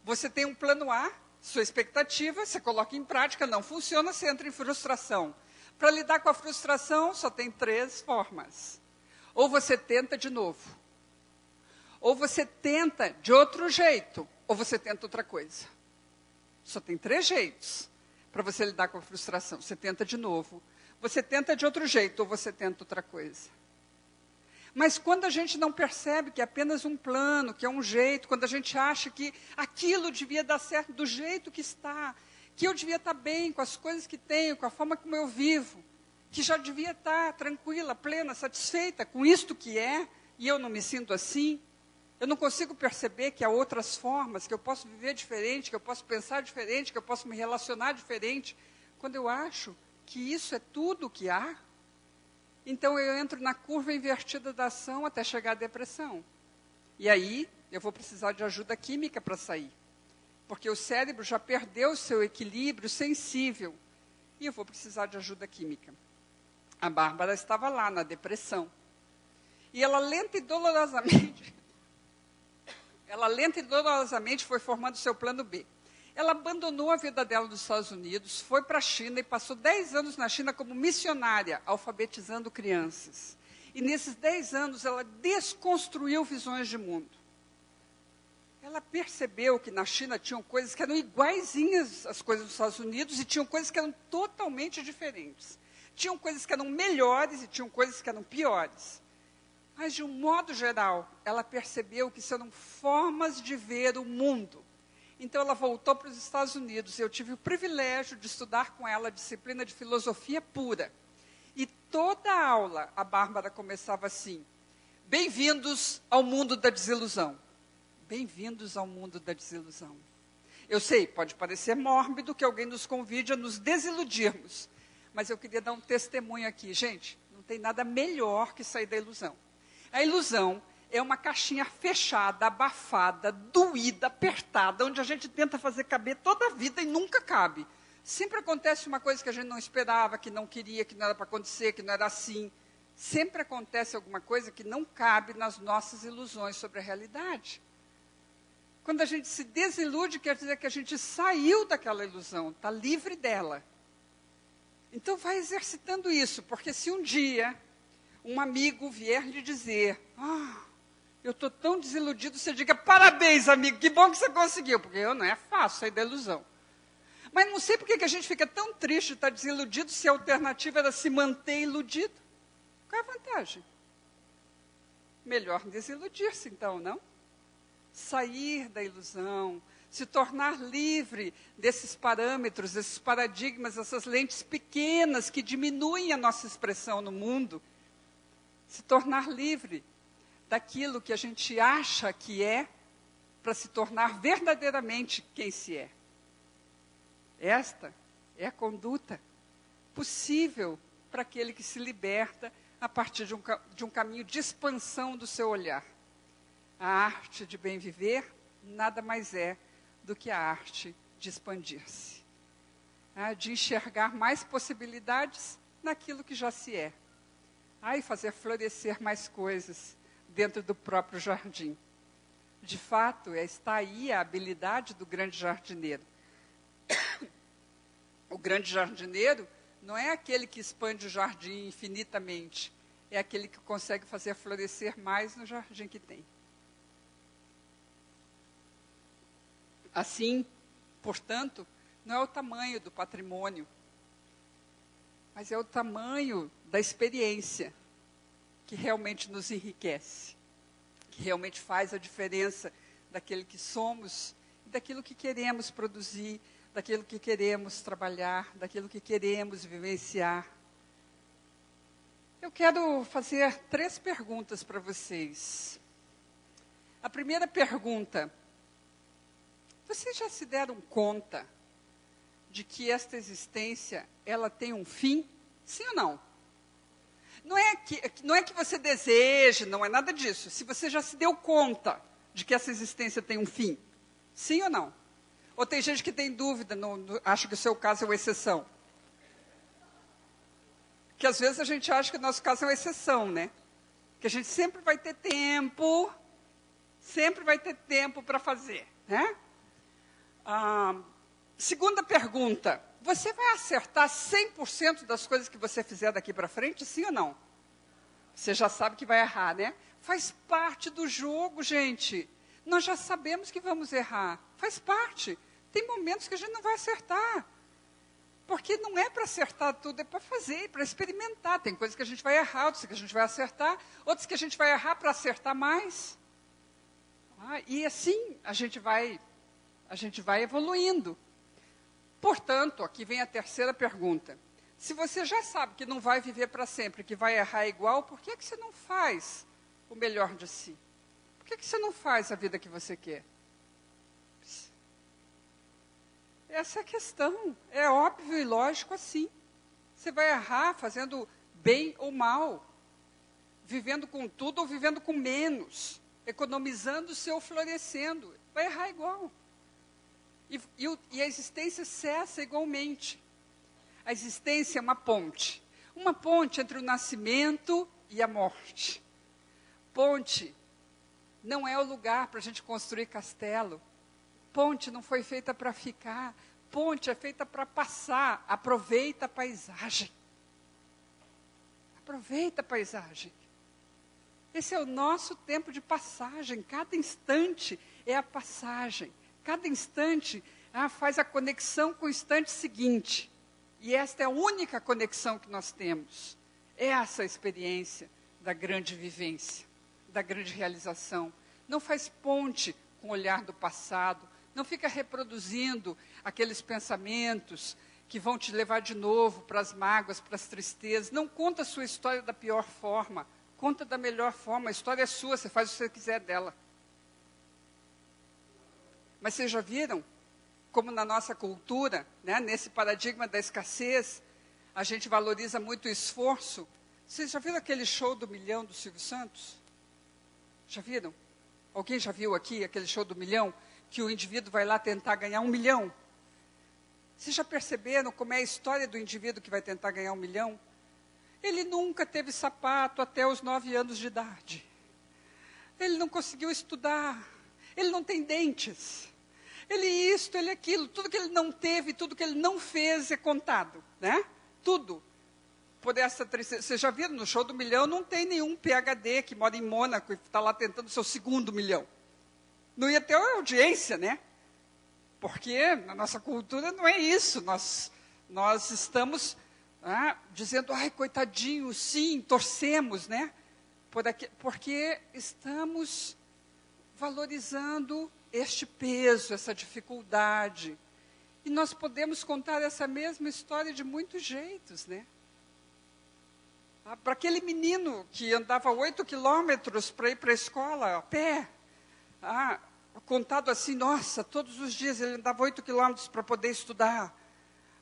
Você tem um plano A, sua expectativa, você coloca em prática, não funciona, você entra em frustração. Para lidar com a frustração, só tem 3 formas. Ou você tenta de novo. Ou você tenta de outro jeito. Ou você tenta outra coisa. Só tem 3 jeitos para você lidar com a frustração. Você tenta de novo. Você tenta de outro jeito, ou você tenta outra coisa. Mas quando a gente não percebe que é apenas um plano, que é um jeito, quando a gente acha que aquilo devia dar certo do jeito que está, que eu devia estar bem com as coisas que tenho, com a forma como eu vivo, que já devia estar tranquila, plena, satisfeita com isto que é, e eu não me sinto assim, eu não consigo perceber que há outras formas, que eu posso viver diferente, que eu posso pensar diferente, que eu posso me relacionar diferente, quando eu acho que isso é tudo o que há, então eu entro na curva invertida da ação até chegar à depressão. E aí eu vou precisar de ajuda química para sair. Porque o cérebro já perdeu o seu equilíbrio sensível. E eu vou precisar de ajuda química. A Bárbara estava lá na depressão. E ela lenta e dolorosamente foi formando o seu plano B. Ela abandonou a vida dela nos Estados Unidos, foi para a China e passou 10 anos na China como missionária, alfabetizando crianças. E nesses 10 anos ela desconstruiu visões de mundo. Ela percebeu que na China tinham coisas que eram iguaizinhas às coisas dos Estados Unidos e tinham coisas que eram totalmente diferentes. Tinham coisas que eram melhores e tinham coisas que eram piores. Mas, de um modo geral, ela percebeu que eram formas de ver o mundo. Então, ela voltou para os Estados Unidos. Eu tive o privilégio de estudar com ela a disciplina de filosofia pura. E toda a aula, a Bárbara começava assim: bem-vindos ao mundo da desilusão. Bem-vindos ao mundo da desilusão. Eu sei, pode parecer mórbido que alguém nos convide a nos desiludirmos. Mas eu queria dar um testemunho aqui. Gente, não tem nada melhor que sair da ilusão. A ilusão é uma caixinha fechada, abafada, doída, apertada, onde a gente tenta fazer caber toda a vida e nunca cabe. Sempre acontece uma coisa que a gente não esperava, que não queria, que não era para acontecer, que não era assim. Sempre acontece alguma coisa que não cabe nas nossas ilusões sobre a realidade. Quando a gente se desilude, quer dizer que a gente saiu daquela ilusão, está livre dela. Então vai exercitando isso, porque se um dia um amigo vier lhe dizer: eu estou tão desiludido, você diga: parabéns, amigo, que bom que você conseguiu, porque não é fácil sair da ilusão. Mas não sei por que a gente fica tão triste de estar desiludido se a alternativa era se manter iludido. Qual é a vantagem? melhor desiludir-se então, não? Sair da ilusão, se tornar livre desses parâmetros, desses paradigmas, essas lentes pequenas que diminuem a nossa expressão no mundo. Se tornar livre daquilo que a gente acha que é, para se tornar verdadeiramente quem se é. Esta é a conduta possível para aquele que se liberta a partir de um caminho de expansão do seu olhar. A arte de bem viver nada mais é do que a arte de expandir-se, de enxergar mais possibilidades naquilo que já se é, e fazer florescer mais coisas dentro do próprio jardim. De fato, está aí a habilidade do grande jardineiro. O grande jardineiro não é aquele que expande o jardim infinitamente, é aquele que consegue fazer florescer mais no jardim que tem. Assim, portanto, não é o tamanho do patrimônio, mas é o tamanho da experiência que realmente nos enriquece, que realmente faz a diferença daquele que somos, daquilo que queremos produzir, daquilo que queremos trabalhar, daquilo que queremos vivenciar. Eu quero fazer 3 perguntas para vocês. A primeira pergunta: vocês já se deram conta de que esta existência, ela tem um fim? Sim ou não? Não é que você deseje, não é nada disso. Se você já se deu conta de que essa existência tem um fim, sim ou não? Ou tem gente que tem dúvida, acho que o seu caso é uma exceção. Que às vezes a gente acha que o nosso caso é uma exceção, né? Que a gente sempre vai ter tempo para fazer, né? Segunda pergunta: você vai acertar 100% das coisas que você fizer daqui para frente, sim ou não? Você já sabe que vai errar, né? Faz parte do jogo, gente. Nós já sabemos que vamos errar. Faz parte. Tem momentos que a gente não vai acertar. Porque não é para acertar tudo, é para fazer, para experimentar. Tem coisas que a gente vai errar, outras que a gente vai acertar, outras que a gente vai errar para acertar mais. E assim a gente vai evoluindo. Portanto, aqui vem a terceira pergunta. Se você já sabe que não vai viver para sempre, que vai errar igual, por que você não faz o melhor de si? Por que você não faz a vida que você quer? Essa é a questão. É óbvio e lógico assim. Você vai errar fazendo bem ou mal, vivendo com tudo ou vivendo com menos, economizando-se ou florescendo. Vai errar igual. E a existência cessa igualmente. A existência é uma ponte entre o nascimento e a morte. Ponte não é o lugar para a gente construir castelo. Ponte não foi feita para ficar. Ponte é feita para passar. Aproveita a paisagem. Aproveita a paisagem. Esse é o nosso tempo de passagem. Cada instante é a passagem. Cada instante faz a conexão com o instante seguinte. E esta é a única conexão que nós temos. É essa experiência da grande vivência, da grande realização. Não faz ponte com o olhar do passado. Não fica reproduzindo aqueles pensamentos que vão te levar de novo para as mágoas, para as tristezas. Não conta a sua história da pior forma. Conta da melhor forma. A história é sua, você faz o que você quiser dela. Mas vocês já viram como na nossa cultura, né, nesse paradigma da escassez, a gente valoriza muito o esforço? Vocês já viram aquele show do milhão do Silvio Santos? Já viram? Alguém já viu aqui aquele show do milhão? Que o indivíduo vai lá tentar ganhar 1 milhão. Vocês já perceberam como é a história do indivíduo que vai tentar ganhar 1 milhão? Ele nunca teve sapato até os 9 anos de idade. Ele não conseguiu estudar. Ele não tem dentes. Ele isto, ele aquilo. Tudo que ele não teve, tudo que ele não fez é contado, né? Tudo. Por essa tristeza. Vocês já viram, no show do milhão não tem nenhum PhD que mora em Mônaco e está lá tentando o seu 2º milhão. Não ia ter audiência, né? Porque na nossa cultura não é isso. Nós estamos dizendo, ai, coitadinho, sim, torcemos, né? porque estamos valorizando este peso, essa dificuldade. E nós podemos contar essa mesma história de muitos jeitos, né? Para aquele menino que andava 8 quilômetros para ir para a escola a pé, contado assim, nossa, todos os dias ele andava 8 quilômetros para poder estudar.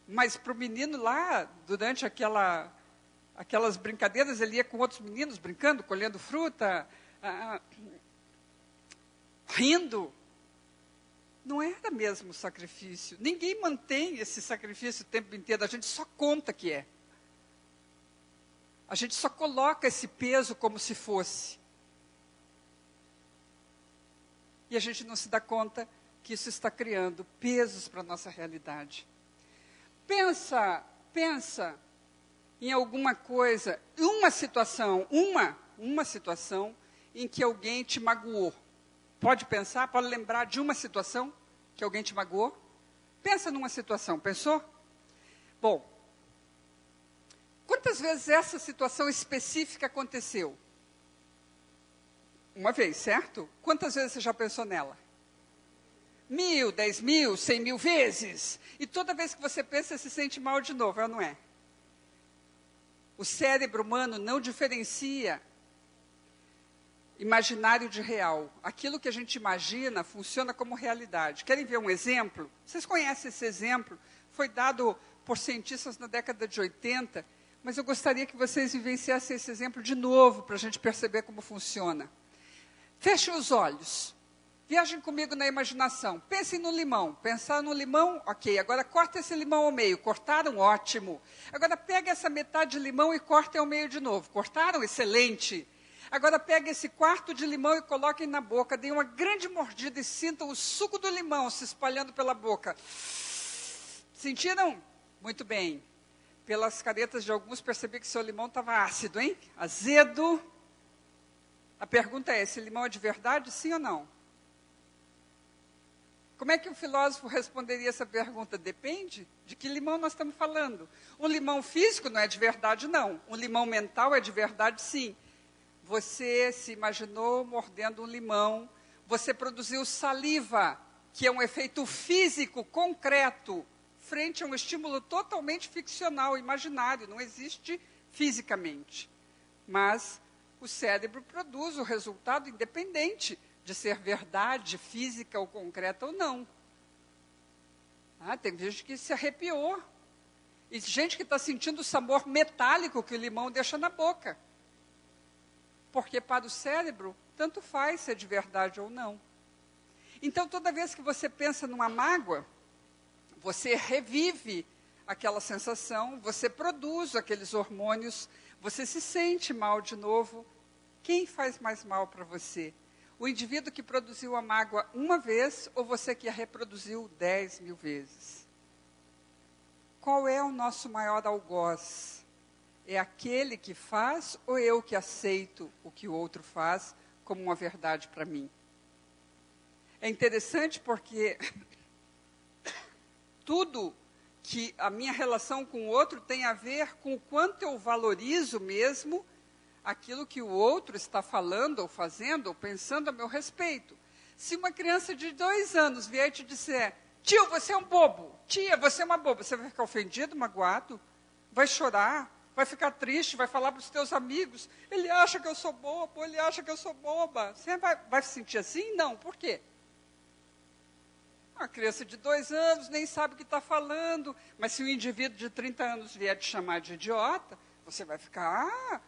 Mas para o menino lá, durante aquelas brincadeiras, ele ia com outros meninos brincando, colhendo fruta, rindo. Não era mesmo sacrifício. Ninguém mantém esse sacrifício o tempo inteiro, a gente só conta que é. A gente só coloca esse peso como se fosse. E a gente não se dá conta que isso está criando pesos para a nossa realidade. Pensa em alguma coisa, uma situação em que alguém te magoou. Pode pensar, pode lembrar de uma situação que alguém te magoou? Pensa numa situação, pensou? Bom, quantas vezes essa situação específica aconteceu? Uma vez, certo? Quantas vezes você já pensou nela? 1.000, 10.000, 100.000 vezes. E toda vez que você pensa, você se sente mal de novo, é ou não é? O cérebro humano não diferencia imaginário de real. Aquilo que a gente imagina funciona como realidade. Querem ver um exemplo? Vocês conhecem esse exemplo? Foi dado por cientistas na década de 80, mas eu gostaria que vocês vivenciassem esse exemplo de novo, para a gente perceber como funciona. Fechem os olhos. Viajem comigo na imaginação. Pensem no limão. Pensar no limão, ok. Agora corta esse limão ao meio. Cortaram? Ótimo. Agora pega essa metade de limão e cortem ao meio de novo. Cortaram? Excelente. Agora pega esse quarto de limão e coloquem na boca. Deem uma grande mordida e sintam o suco do limão se espalhando pela boca. Sentiram? Muito bem. Pelas caretas de alguns, percebi que seu limão estava ácido, hein? Azedo. A pergunta é, esse limão é de verdade, sim ou não? Como é que o filósofo responderia essa pergunta? Depende de que limão nós estamos falando. Um limão físico não é de verdade, não. Um limão mental é de verdade, sim. Você se imaginou mordendo um limão, você produziu saliva, que é um efeito físico, concreto, frente a um estímulo totalmente ficcional, imaginário, não existe fisicamente. Mas o cérebro produz o resultado independente de ser verdade física ou concreta ou não. Tem gente que se arrepiou. E gente que está sentindo o sabor metálico que o limão deixa na boca. Porque para o cérebro, tanto faz se é de verdade ou não. Então, toda vez que você pensa numa mágoa, você revive aquela sensação, você produz aqueles hormônios, você se sente mal de novo. Quem faz mais mal para você? O indivíduo que produziu a mágoa uma vez ou você que a reproduziu 10.000 vezes? Qual é o nosso maior algoz? É aquele que faz ou eu que aceito o que o outro faz como uma verdade para mim? É interessante porque tudo que a minha relação com o outro tem a ver com o quanto eu valorizo mesmo aquilo que o outro está falando, ou fazendo, ou pensando a meu respeito. Se uma criança de 2 anos vier e te disser, tio, você é um bobo, tia, você é uma boba, você vai ficar ofendido, magoado, vai chorar, vai ficar triste, vai falar para os teus amigos, ele acha que eu sou bobo, ele acha que eu sou boba. Você vai se sentir assim? Não, por quê? Uma criança de 2 anos nem sabe o que está falando, mas se um indivíduo de 30 anos vier te chamar de idiota, você vai ficar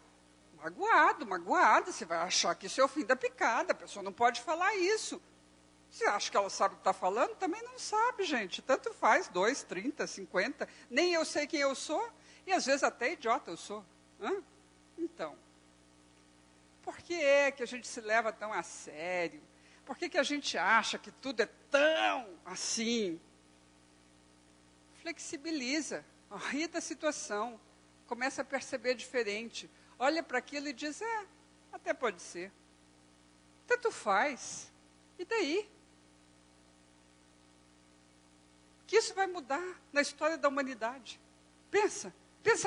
magoado, você vai achar que isso é o fim da picada, a pessoa não pode falar isso. Você acha que ela sabe o que está falando? Também não sabe, gente, tanto faz, 2, 30, 50, nem eu sei quem eu sou, e às vezes até idiota eu sou. Então, por que é que a gente se leva tão a sério? Por que a gente acha que tudo é tão assim? Flexibiliza, ri da situação, começa a perceber diferente. Olha para aquilo e diz, até pode ser. Tanto faz. E daí? Que isso vai mudar na história da humanidade. Pensa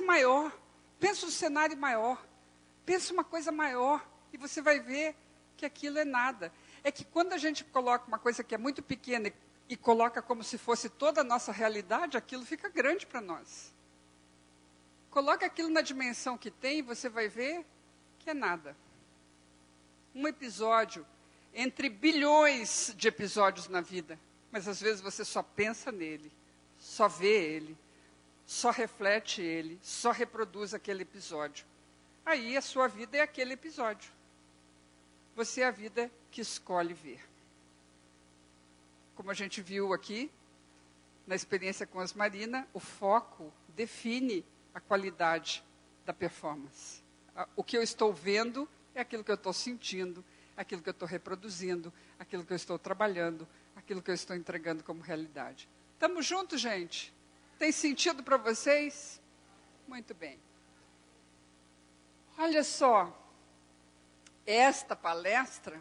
maior. Pensa um cenário maior. Pensa uma coisa maior. e você vai ver que aquilo é nada. É que quando a gente coloca uma coisa que é muito pequena e coloca como se fosse toda a nossa realidade, aquilo fica grande para nós. Coloca aquilo na dimensão que tem e você vai ver que é nada. Um episódio entre bilhões de episódios na vida, mas às vezes você só pensa nele, só vê ele, só reflete ele, só reproduz aquele episódio. Aí a sua vida é aquele episódio. Você é a vida que escolhe ver. Como a gente viu aqui, na experiência com as Marina, o foco define a qualidade da performance. O que eu estou vendo é aquilo que eu estou sentindo, aquilo que eu estou reproduzindo, aquilo que eu estou trabalhando, aquilo que eu estou entregando como realidade. Estamos juntos, gente? Tem sentido para vocês? Muito bem. Olha só, esta palestra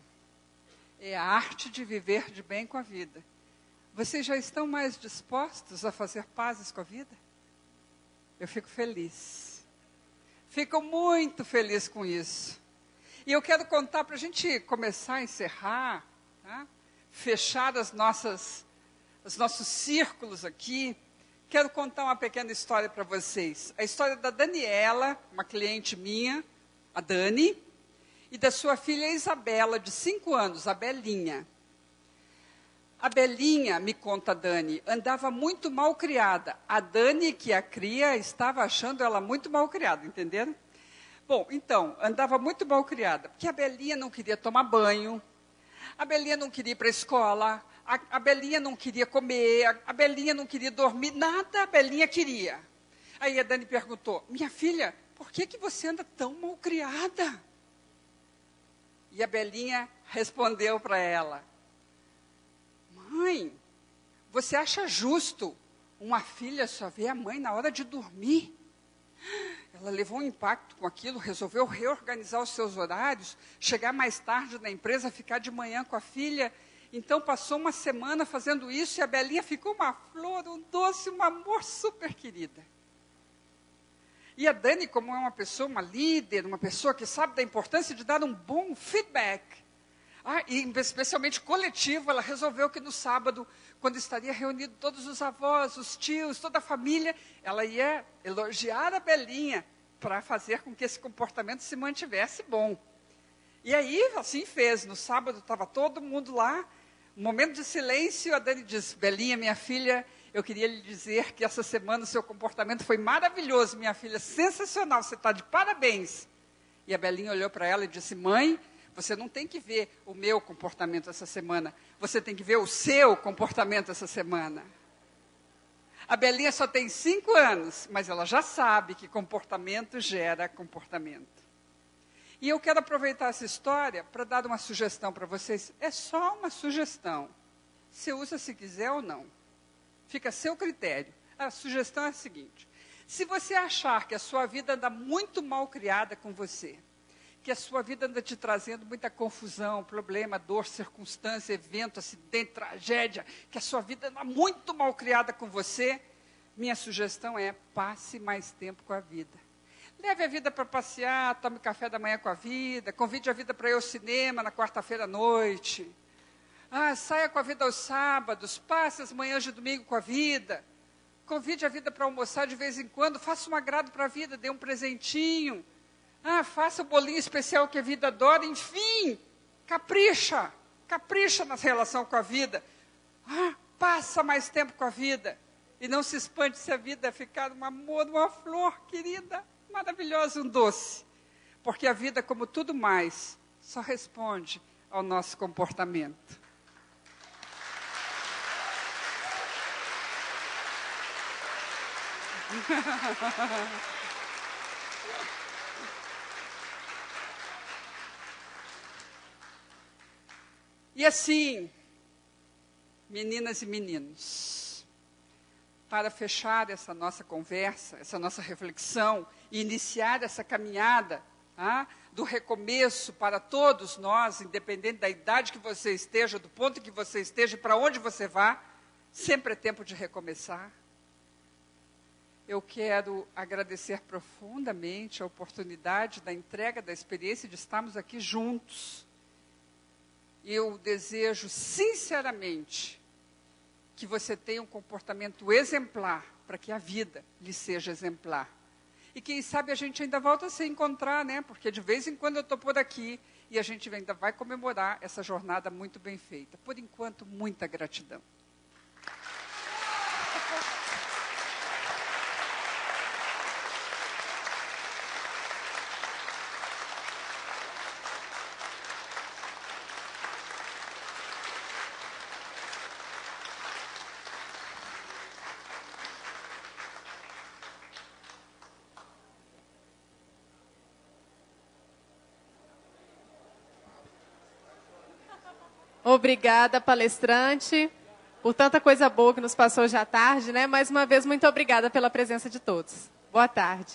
é a arte de viver de bem com a vida. Vocês já estão mais dispostos a fazer pazes com a vida? Eu fico feliz. Fico muito feliz com isso. E eu quero contar para a gente começar a encerrar, tá? Fechar os nossos círculos aqui. Quero contar uma pequena história para vocês. A história da Daniela, uma cliente minha, a Dani, e da sua filha Isabela, de 5 anos, a Belinha. A Belinha, me conta a Dani, andava muito mal criada. A Dani, que a cria, estava achando ela muito mal criada, entenderam? Bom, então, andava muito mal criada, porque a Belinha não queria tomar banho, a Belinha não queria ir para a escola, a Belinha não queria comer, a Belinha não queria dormir, nada a Belinha queria. Aí a Dani perguntou, minha filha, por que você anda tão mal criada? E a Belinha respondeu para ela, mãe, você acha justo uma filha só ver a mãe na hora de dormir? Ela levou um impacto com aquilo, resolveu reorganizar os seus horários, chegar mais tarde na empresa, ficar de manhã com a filha. Então, passou uma semana fazendo isso e a Belinha ficou uma flor, um doce, um amor super querida. E a Dani, como é uma pessoa, uma líder, uma pessoa que sabe da importância de dar um bom feedback, e especialmente coletivo, ela resolveu que no sábado, quando estaria reunido todos os avós, os tios, toda a família, ela ia elogiar a Belinha para fazer com que esse comportamento se mantivesse bom. E aí, assim fez. No sábado, estava todo mundo lá, um momento de silêncio, a Dani disse, Belinha, minha filha, eu queria lhe dizer que essa semana o seu comportamento foi maravilhoso, minha filha, sensacional, você está de parabéns. E a Belinha olhou para ela e disse, mãe, você não tem que ver o meu comportamento essa semana, você tem que ver o seu comportamento essa semana. A Belinha só tem 5 anos, mas ela já sabe que comportamento gera comportamento. E eu quero aproveitar essa história para dar uma sugestão para vocês. É só uma sugestão. Você usa se quiser ou não. Fica a seu critério. A sugestão é a seguinte. Se você achar que a sua vida anda muito mal criada com você, que a sua vida anda te trazendo muita confusão, problema, dor, circunstância, evento, acidente, tragédia, que a sua vida anda muito mal criada com você, minha sugestão é passe mais tempo com a vida. Leve a vida para passear, tome café da manhã com a vida, convide a vida para ir ao cinema na quarta-feira à noite. Saia com a vida aos sábados, passe as manhãs de domingo com a vida. Convide a vida para almoçar de vez em quando, faça um agrado para a vida, dê um presentinho. Faça o bolinho especial que a vida adora, enfim, capricha na relação com a vida. Passa mais tempo com a vida. E não se espante se a vida ficar um amor, uma flor querida, maravilhosa, um doce. Porque a vida, como tudo mais, só responde ao nosso comportamento. E assim, meninas e meninos, para fechar essa nossa conversa, essa nossa reflexão, e iniciar essa caminhada do recomeço para todos nós, independente da idade que você esteja, do ponto que você esteja, para onde você vá, sempre é tempo de recomeçar. eu quero agradecer profundamente a oportunidade da entrega da experiência de estarmos aqui juntos. Eu desejo sinceramente que você tenha um comportamento exemplar, para que a vida lhe seja exemplar. E quem sabe a gente ainda volta a se encontrar, né? Porque de vez em quando eu estou por aqui e a gente ainda vai comemorar essa jornada muito bem feita. Por enquanto, muita gratidão. Obrigada, palestrante, por tanta coisa boa que nos passou hoje à tarde, né? Mais uma vez, muito obrigada pela presença de todos. Boa tarde.